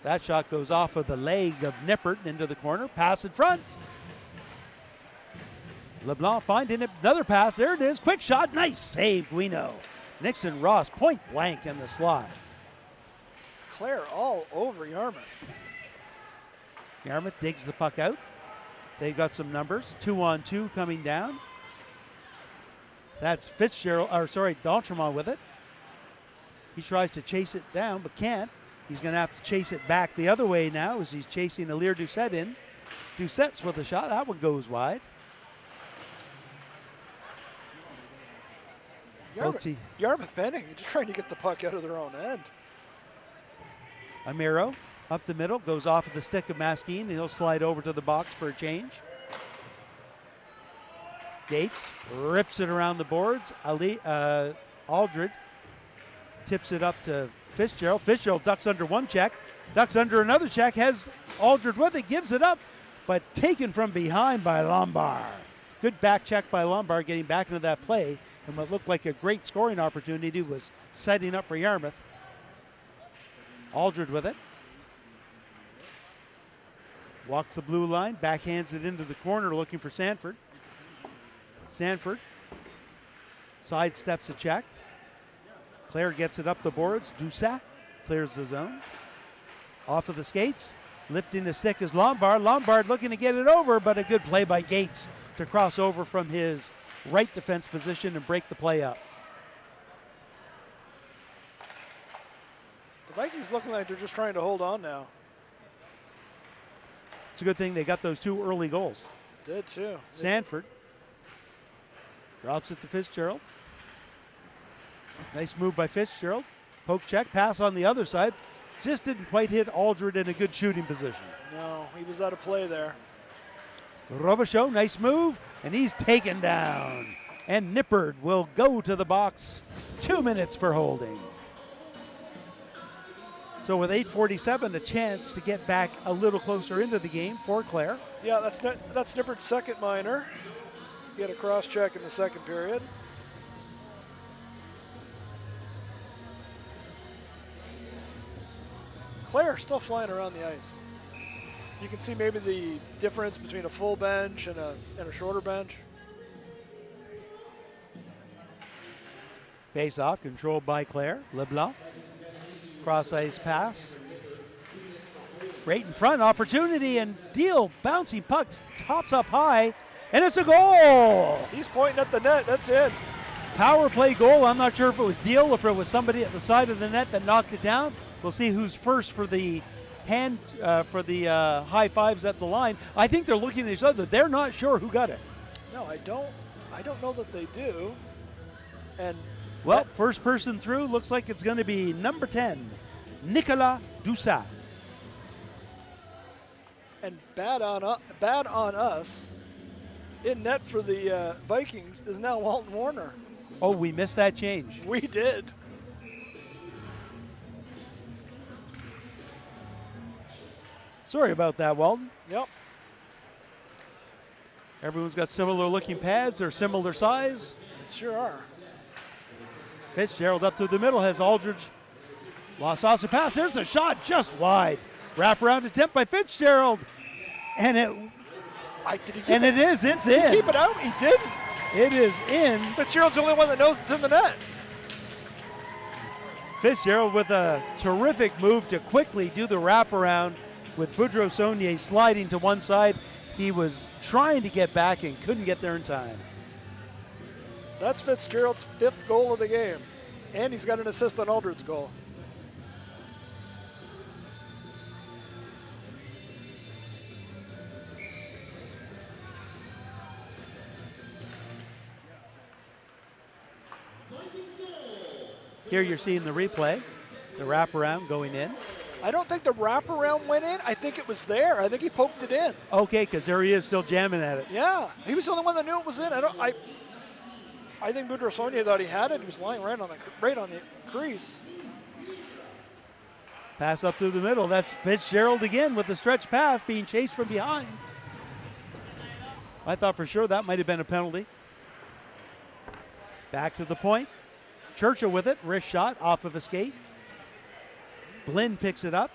That shot goes off of the leg of Nippert into the corner. Pass in front. LeBlanc finding it. Another pass. There it is. Quick shot. Nice save, Guino. Nixon Ross point blank in the slot. Clare all over Yarmouth. Yarmouth digs the puck out. They've got some numbers. 2-on-2 coming down. That's D'Entremont with it. He tries to chase it down, but can't. He's going to have to chase it back the other way now as he's chasing Alir Doucette in. Doucette's with a shot. That one goes wide. Yarmouth bending, just trying to get the puck out of their own end. Amiro up the middle, goes off of the stick of Maskin, and he'll slide over to the box for a change. Gates rips it around the boards. Aldred tips it up to Fitzgerald. Fitzgerald ducks under one check, ducks under another check, has Aldred with it, gives it up, but taken from behind by Lombard. Good back check by Lombard, getting back into that play, and what looked like a great scoring opportunity was setting up for Yarmouth. Aldred with it. Walks the blue line, backhands it into the corner looking for Sanford. Sanford sidesteps a check. Clare gets it up the boards. Doucette clears the zone. Off of the skates. Lifting the stick is Lombard. Lombard looking to get it over, but a good play by Gates to cross over from his right defense position and break the play up. The Vikings looking like they're just trying to hold on now. It's a good thing they got those 2 early goals. Did too. Sanford drops it to Fitzgerald. Nice move by Fitzgerald. Poke check, pass on the other side. Just didn't quite hit Aldred in a good shooting position. No, he was out of play there. Robichaud, nice move, and he's taken down. And Nippard will go to the box. 2 minutes for holding. So with 8:47, a chance to get back a little closer into the game for Clare. Yeah, that's Nippard's second minor. He had a cross check in the second period. Clare still flying around the ice. You can see maybe the difference between a full bench and a shorter bench. Face off, controlled by Clare. LeBlanc. Cross ice pass. Right in front, opportunity and deal. Bouncing pucks, tops up high, and it's a goal. He's pointing at the net. That's it. Power play goal. I'm not sure if it was Deal or if it was somebody at the side of the net that knocked it down. We'll see who's first for the high fives at the line. I think they're looking at each other. They're not sure who got it. No, I don't know that they do. And Well, first person through looks like it's going to be number 10, Nicolas Doussat. and bad on us. In net for the Vikings is now Walton Warner. Oh, we missed that change. We did. Sorry about that, Walton. Yep. Everyone's got similar looking pads. They're similar size. Sure are. Fitzgerald up through the middle has Aldridge. Lost off the pass. There's a shot just wide. Wraparound attempt by Fitzgerald. And it is. It's in. Keep it out. He didn't. It is in. Fitzgerald's the only one that knows it's in the net. Fitzgerald with a terrific move to quickly do the wraparound with Boudreaux Saunier sliding to one side. He was trying to get back and couldn't get there in time. That's Fitzgerald's 5th goal of the game. And he's got an assist on Aldridge's goal. Here you're seeing the replay, the wraparound going in. I don't think the wraparound went in. I think it was there. I think he poked it in. Okay, because there he is still jamming at it. Yeah, he was the only one that knew it was in. I think Boudreaux Saunier thought he had it. He was lying right on the crease. Pass up through the middle. That's Fitzgerald again with the stretch pass being chased from behind. I thought for sure that might have been a penalty. Back to the point. Churchill with it. Wrist shot off of a skate. Blinn picks it up.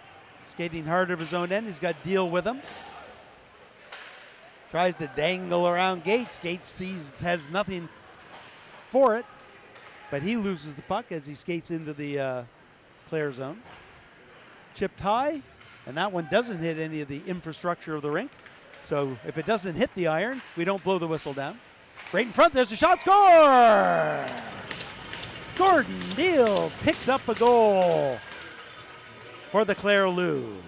Skating hard of his own end. He's got Deal with him. Tries to dangle around Gates. Gates has nothing for it, but he loses the puck as he skates into the Clare zone. Chipped high, and that one doesn't hit any of the infrastructure of the rink. So if it doesn't hit the iron, we don't blow the whistle down. Right in front, there's the shot, score! Gordon Deal picks up a goal for the Clare Loups.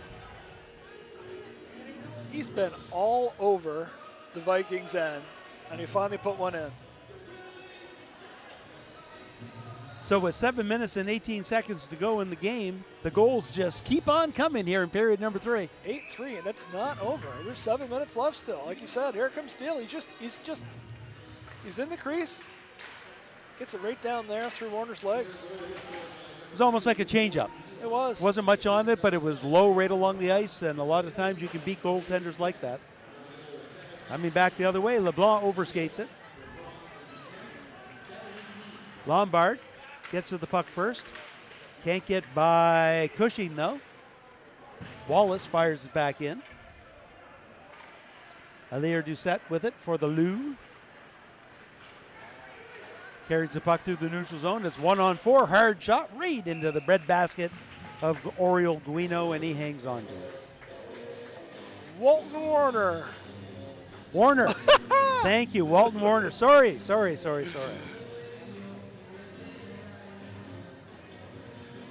He's been all over the Vikings end, and he finally put one in. So with 7 minutes and 18 seconds to go in the game, the goals just keep on coming here in period number 3. 8-3, and that's not over. There's 7 minutes left still. Like you said, here comes Steele. He's in the crease. Gets it right down there through Warner's legs. It was almost like a changeup. It was. Wasn't much on it, but it was low right along the ice, and a lot of times you can beat goaltenders like that. Coming back the other way, LeBlanc overskates it. Lombard gets to the puck first. Can't get by Cushing, though. Wallace fires it back in. Alier Doucette with it for the Loups. Carries the puck through the neutral zone. It's 1-on-4. Hard shot right into the breadbasket of Oriol Guino, and he hangs on to it. Walton Warner Warner. Thank you, Walton Warner. Sorry.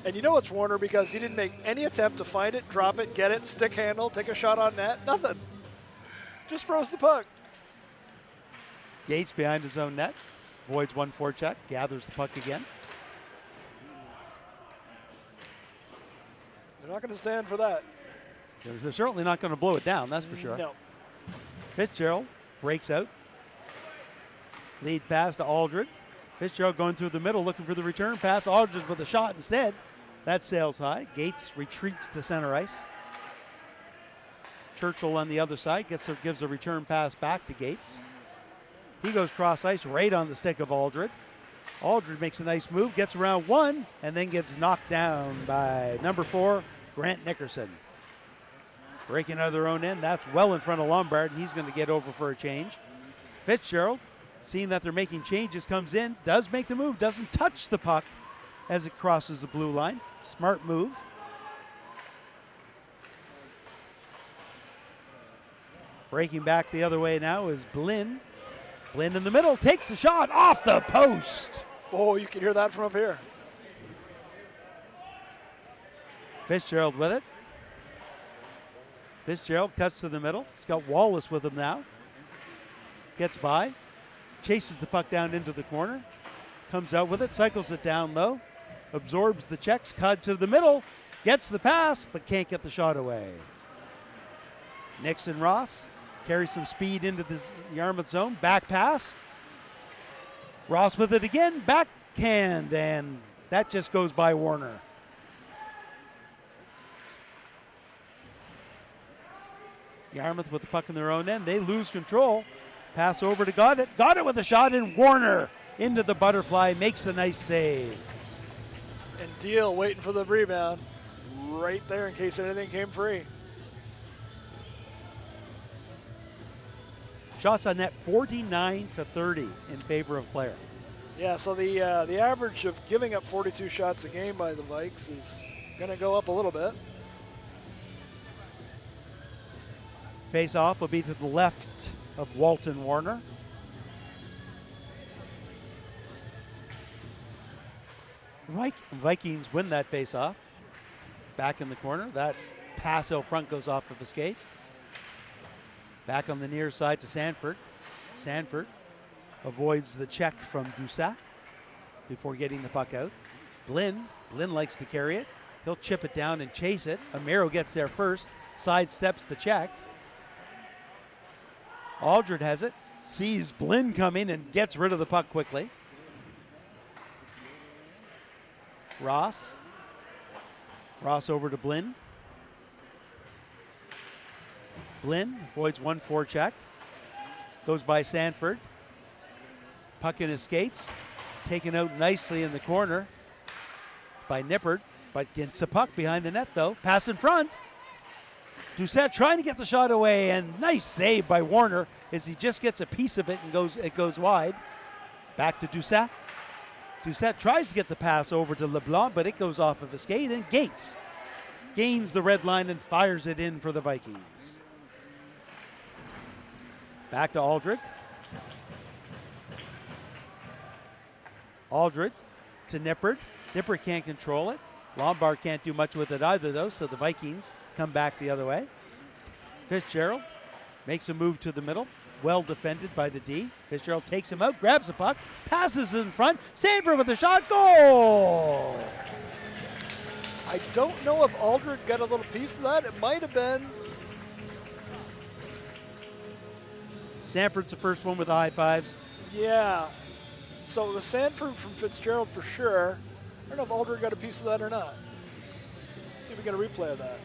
And you know it's Warner because he didn't make any attempt to find it, drop it, get it, stick handle, take a shot on net, nothing. Just froze the puck. Gates behind his own net. Avoids one forecheck, gathers the puck again. They're not going to stand for that. They're certainly not going to blow it down, that's for sure. No. Fitzgerald breaks out. Lead pass to Aldred. Fitzgerald going through the middle looking for the return pass. Aldred with a shot instead. That sails high. Gates retreats to center ice. Churchill on the other side gives a return pass back to Gates. He goes cross ice right on the stick of Aldred. Aldred makes a nice move, gets around one, and then gets knocked down by number 4, Grant Nickerson. Breaking out of their own end, that's well in front of Lombard, and he's going to get over for a change. Fitzgerald, seeing that they're making changes, comes in, does make the move, doesn't touch the puck as it crosses the blue line. Smart move. Breaking back the other way now is Blinn. Blinn in the middle, takes the shot off the post. Oh, you can hear that from up here. Fitzgerald with it. Fitzgerald cuts to the middle. He's got Wallace with him now. Gets by. Chases the puck down into the corner. Comes out with it, cycles it down low. Absorbs the checks, cut to the middle. Gets the pass, but can't get the shot away. Nixon Ross carries some speed into the Yarmouth zone. Back pass. Ross with it again. Backhand, and that just goes by Warner. Yarmouth with the puck in their own end. They lose control. Pass over to Goddard. Goddard with a shot, and Warner into the butterfly. Makes a nice save. And Deal waiting for the rebound right there in case anything came free. Shots on net 49-30 in favor of Clare. Yeah, so the average of giving up 42 shots a game by the Vikes is going to go up a little bit. Face off will be to the left of Walton Warner. Vikings win that face off. Back in the corner. That pass out front goes off of a skate. Back on the near side to Sanford. Sanford avoids the check from Doucet before getting the puck out. Blinn likes to carry it. He'll chip it down and chase it. Amaro gets there first, sidesteps the check. Aldred has it, sees Blinn coming and gets rid of the puck quickly. Ross over to Blinn. Blinn avoids one forecheck. Goes by Sanford. Puck in his skates. Taken out nicely in the corner by Nippert, but gets the puck behind the net though. Pass in front. Doucet trying to get the shot away, and nice save by Warner as he just gets a piece of it and it goes wide. Back to Doucet. Doucet tries to get the pass over to LeBlanc, but it goes off of the skate, and Gates gains the red line and fires it in for the Vikings. Back to Aldred. Aldred to Nippert. Nippert can't control it. Lombard can't do much with it either, though, so the Vikings come back the other way. Fitzgerald makes a move to the middle. Well defended by the D. Fitzgerald takes him out, grabs the puck, passes in front. Sanford with a shot. Goal! I don't know if Aldred got a little piece of that. It might have been. Sanford's the first one with the high fives. Yeah. So it was Sanford from Fitzgerald for sure. I don't know if Aldred got a piece of that or not. See if we get a replay of that.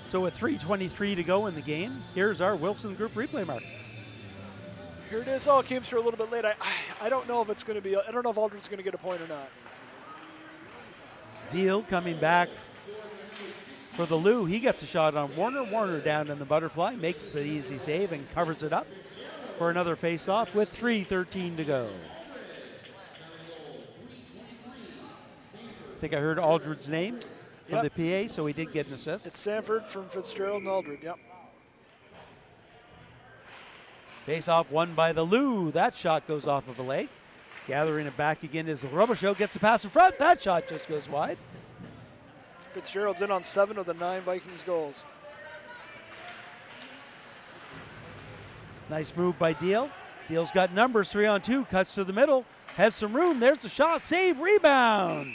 So with 3:23 to go in the game, here's our Wilson Group replay mark. Here it is. Oh, it came through a little bit late. I don't know if it's going to be. I don't know if Aldred's going to get a point or not. Deal coming back for the Loups. He gets a shot on Warner. Warner down in the butterfly, makes the easy save and covers it up for another face-off with 3:13 to go. I think I heard Aldred's name from the PA, so he did get an assist. It's Sanford from Fitzgerald and Aldred, yep. Face off won by the Loups. That shot goes off of a leg. Gathering it back again is the Robichaud. Gets a pass in front. That shot just goes wide. Fitzgerald's in on 7 of the 9 Vikings goals. Nice move by Deal. Deal's got numbers, 3-on-2, cuts to the middle, has some room. There's the shot, save, rebound.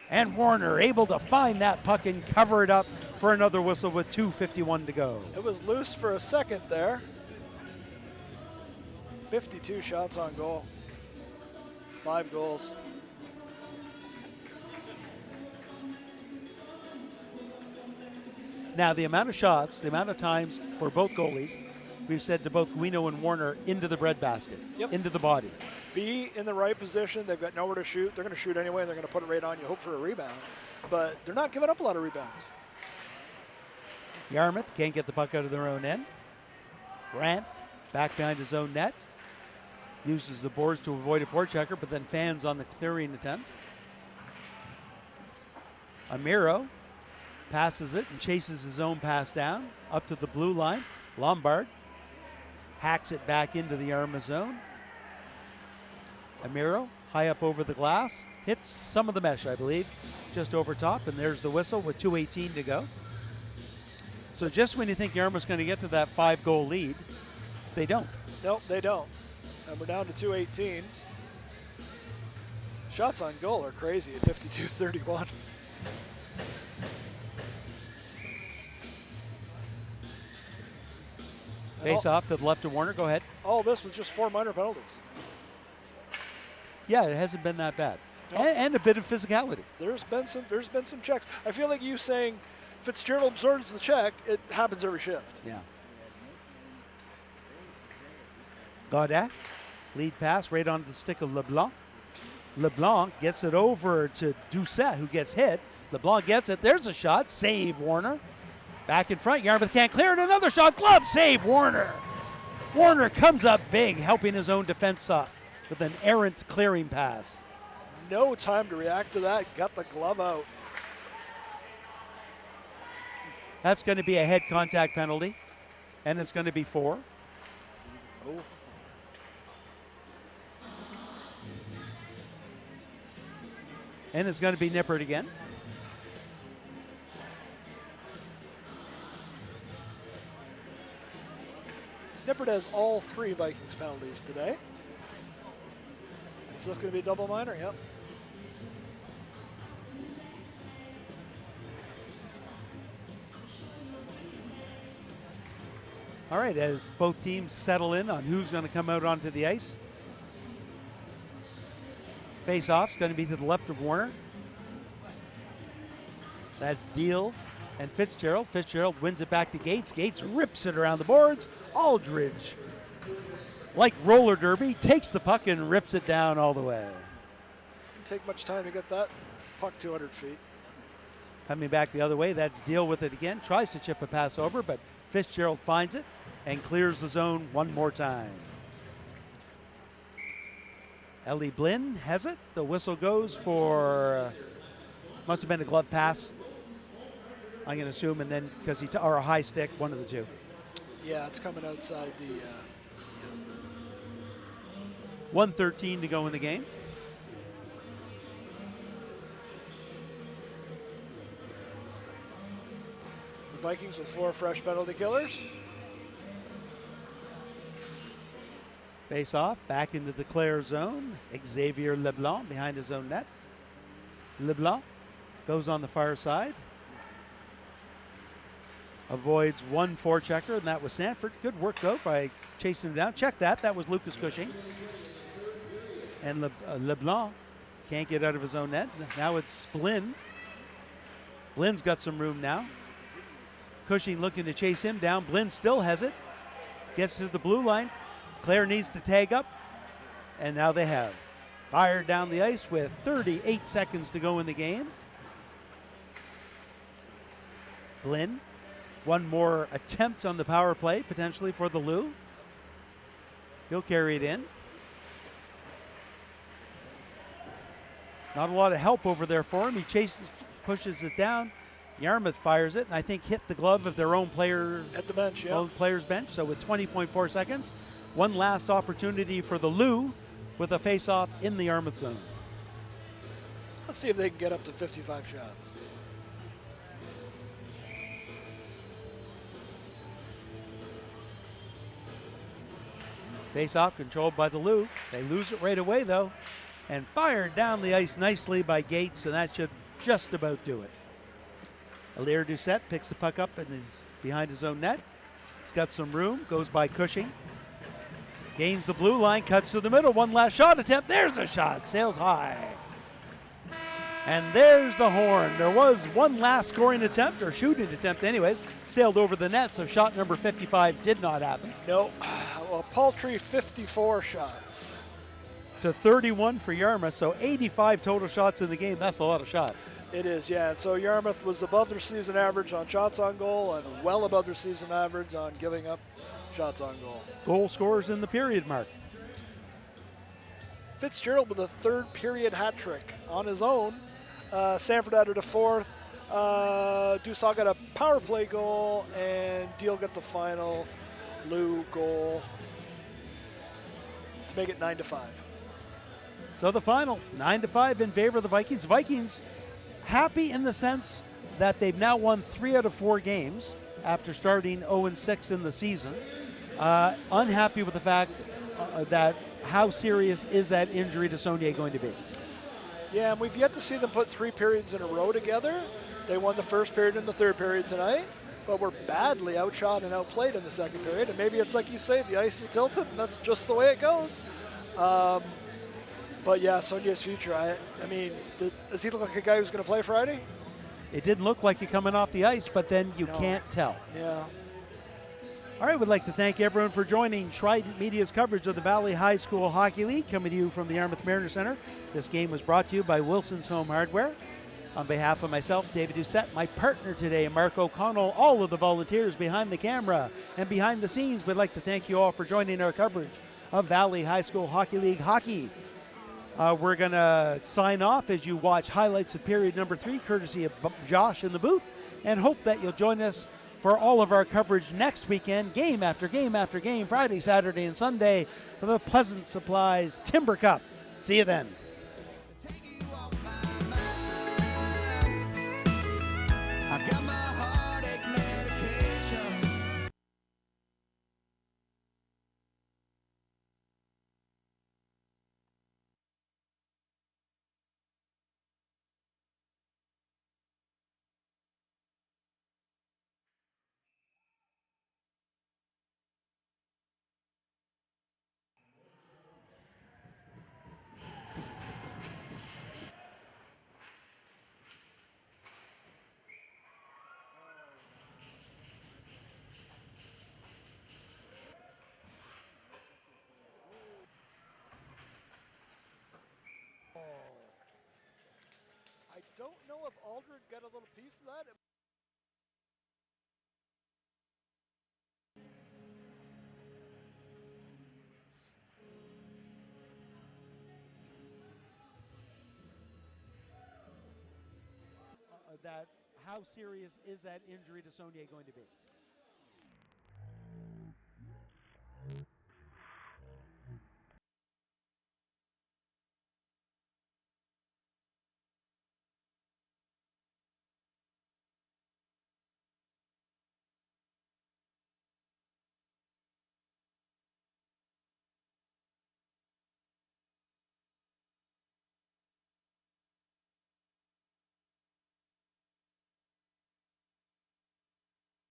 And Warner able to find that puck and cover it up for another whistle with 2:51 to go. It was loose for a second there. 52 shots on goal. 5 goals. Now the amount of shots, the amount of times for both goalies, we've said to both Guino and Warner, into the breadbasket, into the body. Be in the right position. They've got nowhere to shoot. They're going to shoot anyway. They're going to put it right on you, hope for a rebound. But they're not giving up a lot of rebounds. Yarmouth can't get the puck out of their own end. Grant back behind his own net. Uses the boards to avoid a forechecker, but then fans on the clearing attempt. Amiro passes it and chases his own pass down up to the blue line. Lombard hacks it back into the Yarmouth zone. Amiro high up over the glass, hits some of the mesh, I believe, just over top, and there's the whistle with 2:18 to go. So just when you think Yarmouth's going to get to that 5-goal lead, they don't. Nope, they don't. And we're down to 2:18. Shots on goal are crazy at 52-31. Face off to the left of Warner. Go ahead. All this with just 4 minor penalties. Yeah, it hasn't been that bad. Nope. And a bit of physicality. There's been some checks. I feel like you saying Fitzgerald absorbs the check, it happens every shift. Yeah. Gaudet, lead pass right onto the stick of LeBlanc. LeBlanc gets it over to Doucet, who gets hit. LeBlanc gets it. There's a shot. Save, Warner. Back in front. Yarmouth can't clear it. Another shot. Glove save, Warner. Warner comes up big, helping his own defense up with an errant clearing pass. No time to react to that. Got the glove out. That's going to be a head contact penalty, and it's going to be 4. Oh. And it's going to be Nippert again. Nippert has all 3 Vikings penalties today. Is this going to be a double minor? Yep. All right, as both teams settle in on who's going to come out onto the ice. Face-off's going to be to the left of Warner. That's Deal and Fitzgerald. Fitzgerald wins it back to Gates. Gates rips it around the boards. Aldridge, like roller derby, takes the puck and rips it down all the way. Didn't take much time to get that puck 200 feet. Coming back the other way, that's Deal with it again. Tries to chip a pass over, but Fitzgerald finds it and clears the zone one more time. Ellie Blinn has it. The whistle goes for, must have been a glove pass, I'm going to assume, and then because or a high stick, one of the two. Yeah, it's coming outside the. 1:13 to go in the game. The Vikings with 4 fresh penalty killers. Face off, back into the Clare zone. Xavier Leblanc behind his own net. Leblanc goes on the far side. Avoids one forechecker, and that was Sanford. Good work, though, by chasing him down. Check that. That was Lucas Cushing. And Leblanc can't get out of his own net. Now it's Blinn. Blinn's got some room now. Cushing looking to chase him down. Blinn still has it. Gets to the blue line. Clare needs to tag up, and now they have. Fired down the ice with 38 seconds to go in the game. Blinn, one more attempt on the power play, potentially for the Loups. He'll carry it in. Not a lot of help over there for him. He chases, pushes it down. Yarmouth fires it, and I think hit the glove of their own player At the bench, yeah. own player's bench. So with 20.4 seconds, One last opportunity for the Loups with a face-off in the Yarmouth zone. Let's see if they can get up to 55 shots. Face-off controlled by the Loups. They lose it right away, though, and fired down the ice nicely by Gates, and that should just about do it. Alaire Doucette picks the puck up and is behind his own net. He's got some room, goes by Cushing. Gains the blue line, cuts to the middle. One last shot attempt. There's a shot, sails high. And there's the horn. There was one last scoring attempt, or shooting attempt anyways. Sailed over the net, so shot number 55 did not happen. No, a paltry 54 shots. To 31 for Yarmouth, so 85 total shots in the game. That's a lot of shots. It is, yeah. And so Yarmouth was above their season average on shots on goal and well above their season average on giving up shots on goal. Goal scorers in the period, Mark. Fitzgerald with a third period hat trick on his own. Sanford added a fourth. Dussault got a power play goal, and Deal got the final Lou goal to make it 9-5. So the final, 9-5 in favor of the Vikings. Vikings happy in the sense that they've now won 3 out of 4 games after starting 0-6 in the season. Unhappy with the fact that how serious is that injury to Saunier going to be? Yeah, and we've yet to see them put 3 periods in a row together. They won the first period and the third period tonight, but were badly outshot and outplayed in the second period. And maybe it's like you say, the ice is tilted, and that's just the way it goes. But yeah, Saunier's future, I mean, does he look like a guy who's going to play Friday? It didn't look like you coming off the ice, but then you can't tell. Yeah. All right, we'd like to thank everyone for joining Trident Media's coverage of the Valley High School Hockey League, coming to you from the Yarmouth Mariner Center. This game was brought to you by Wilson's Home Hardware. On behalf of myself, David Doucette, my partner today, Mark O'Connell, all of the volunteers behind the camera and behind the scenes, we'd like to thank you all for joining our coverage of Valley High School Hockey League hockey. We're going to sign off as you watch highlights of period number 3, courtesy of Josh in the booth, and hope that you'll join us for all of our coverage next weekend, game after game after game, Friday, Saturday, and Sunday, for the Pleasant Supplies Timber Cup. See you then. I got my heartache medication. I don't know if Aldred got a little piece of that. That how serious is that injury to Saunier going to be?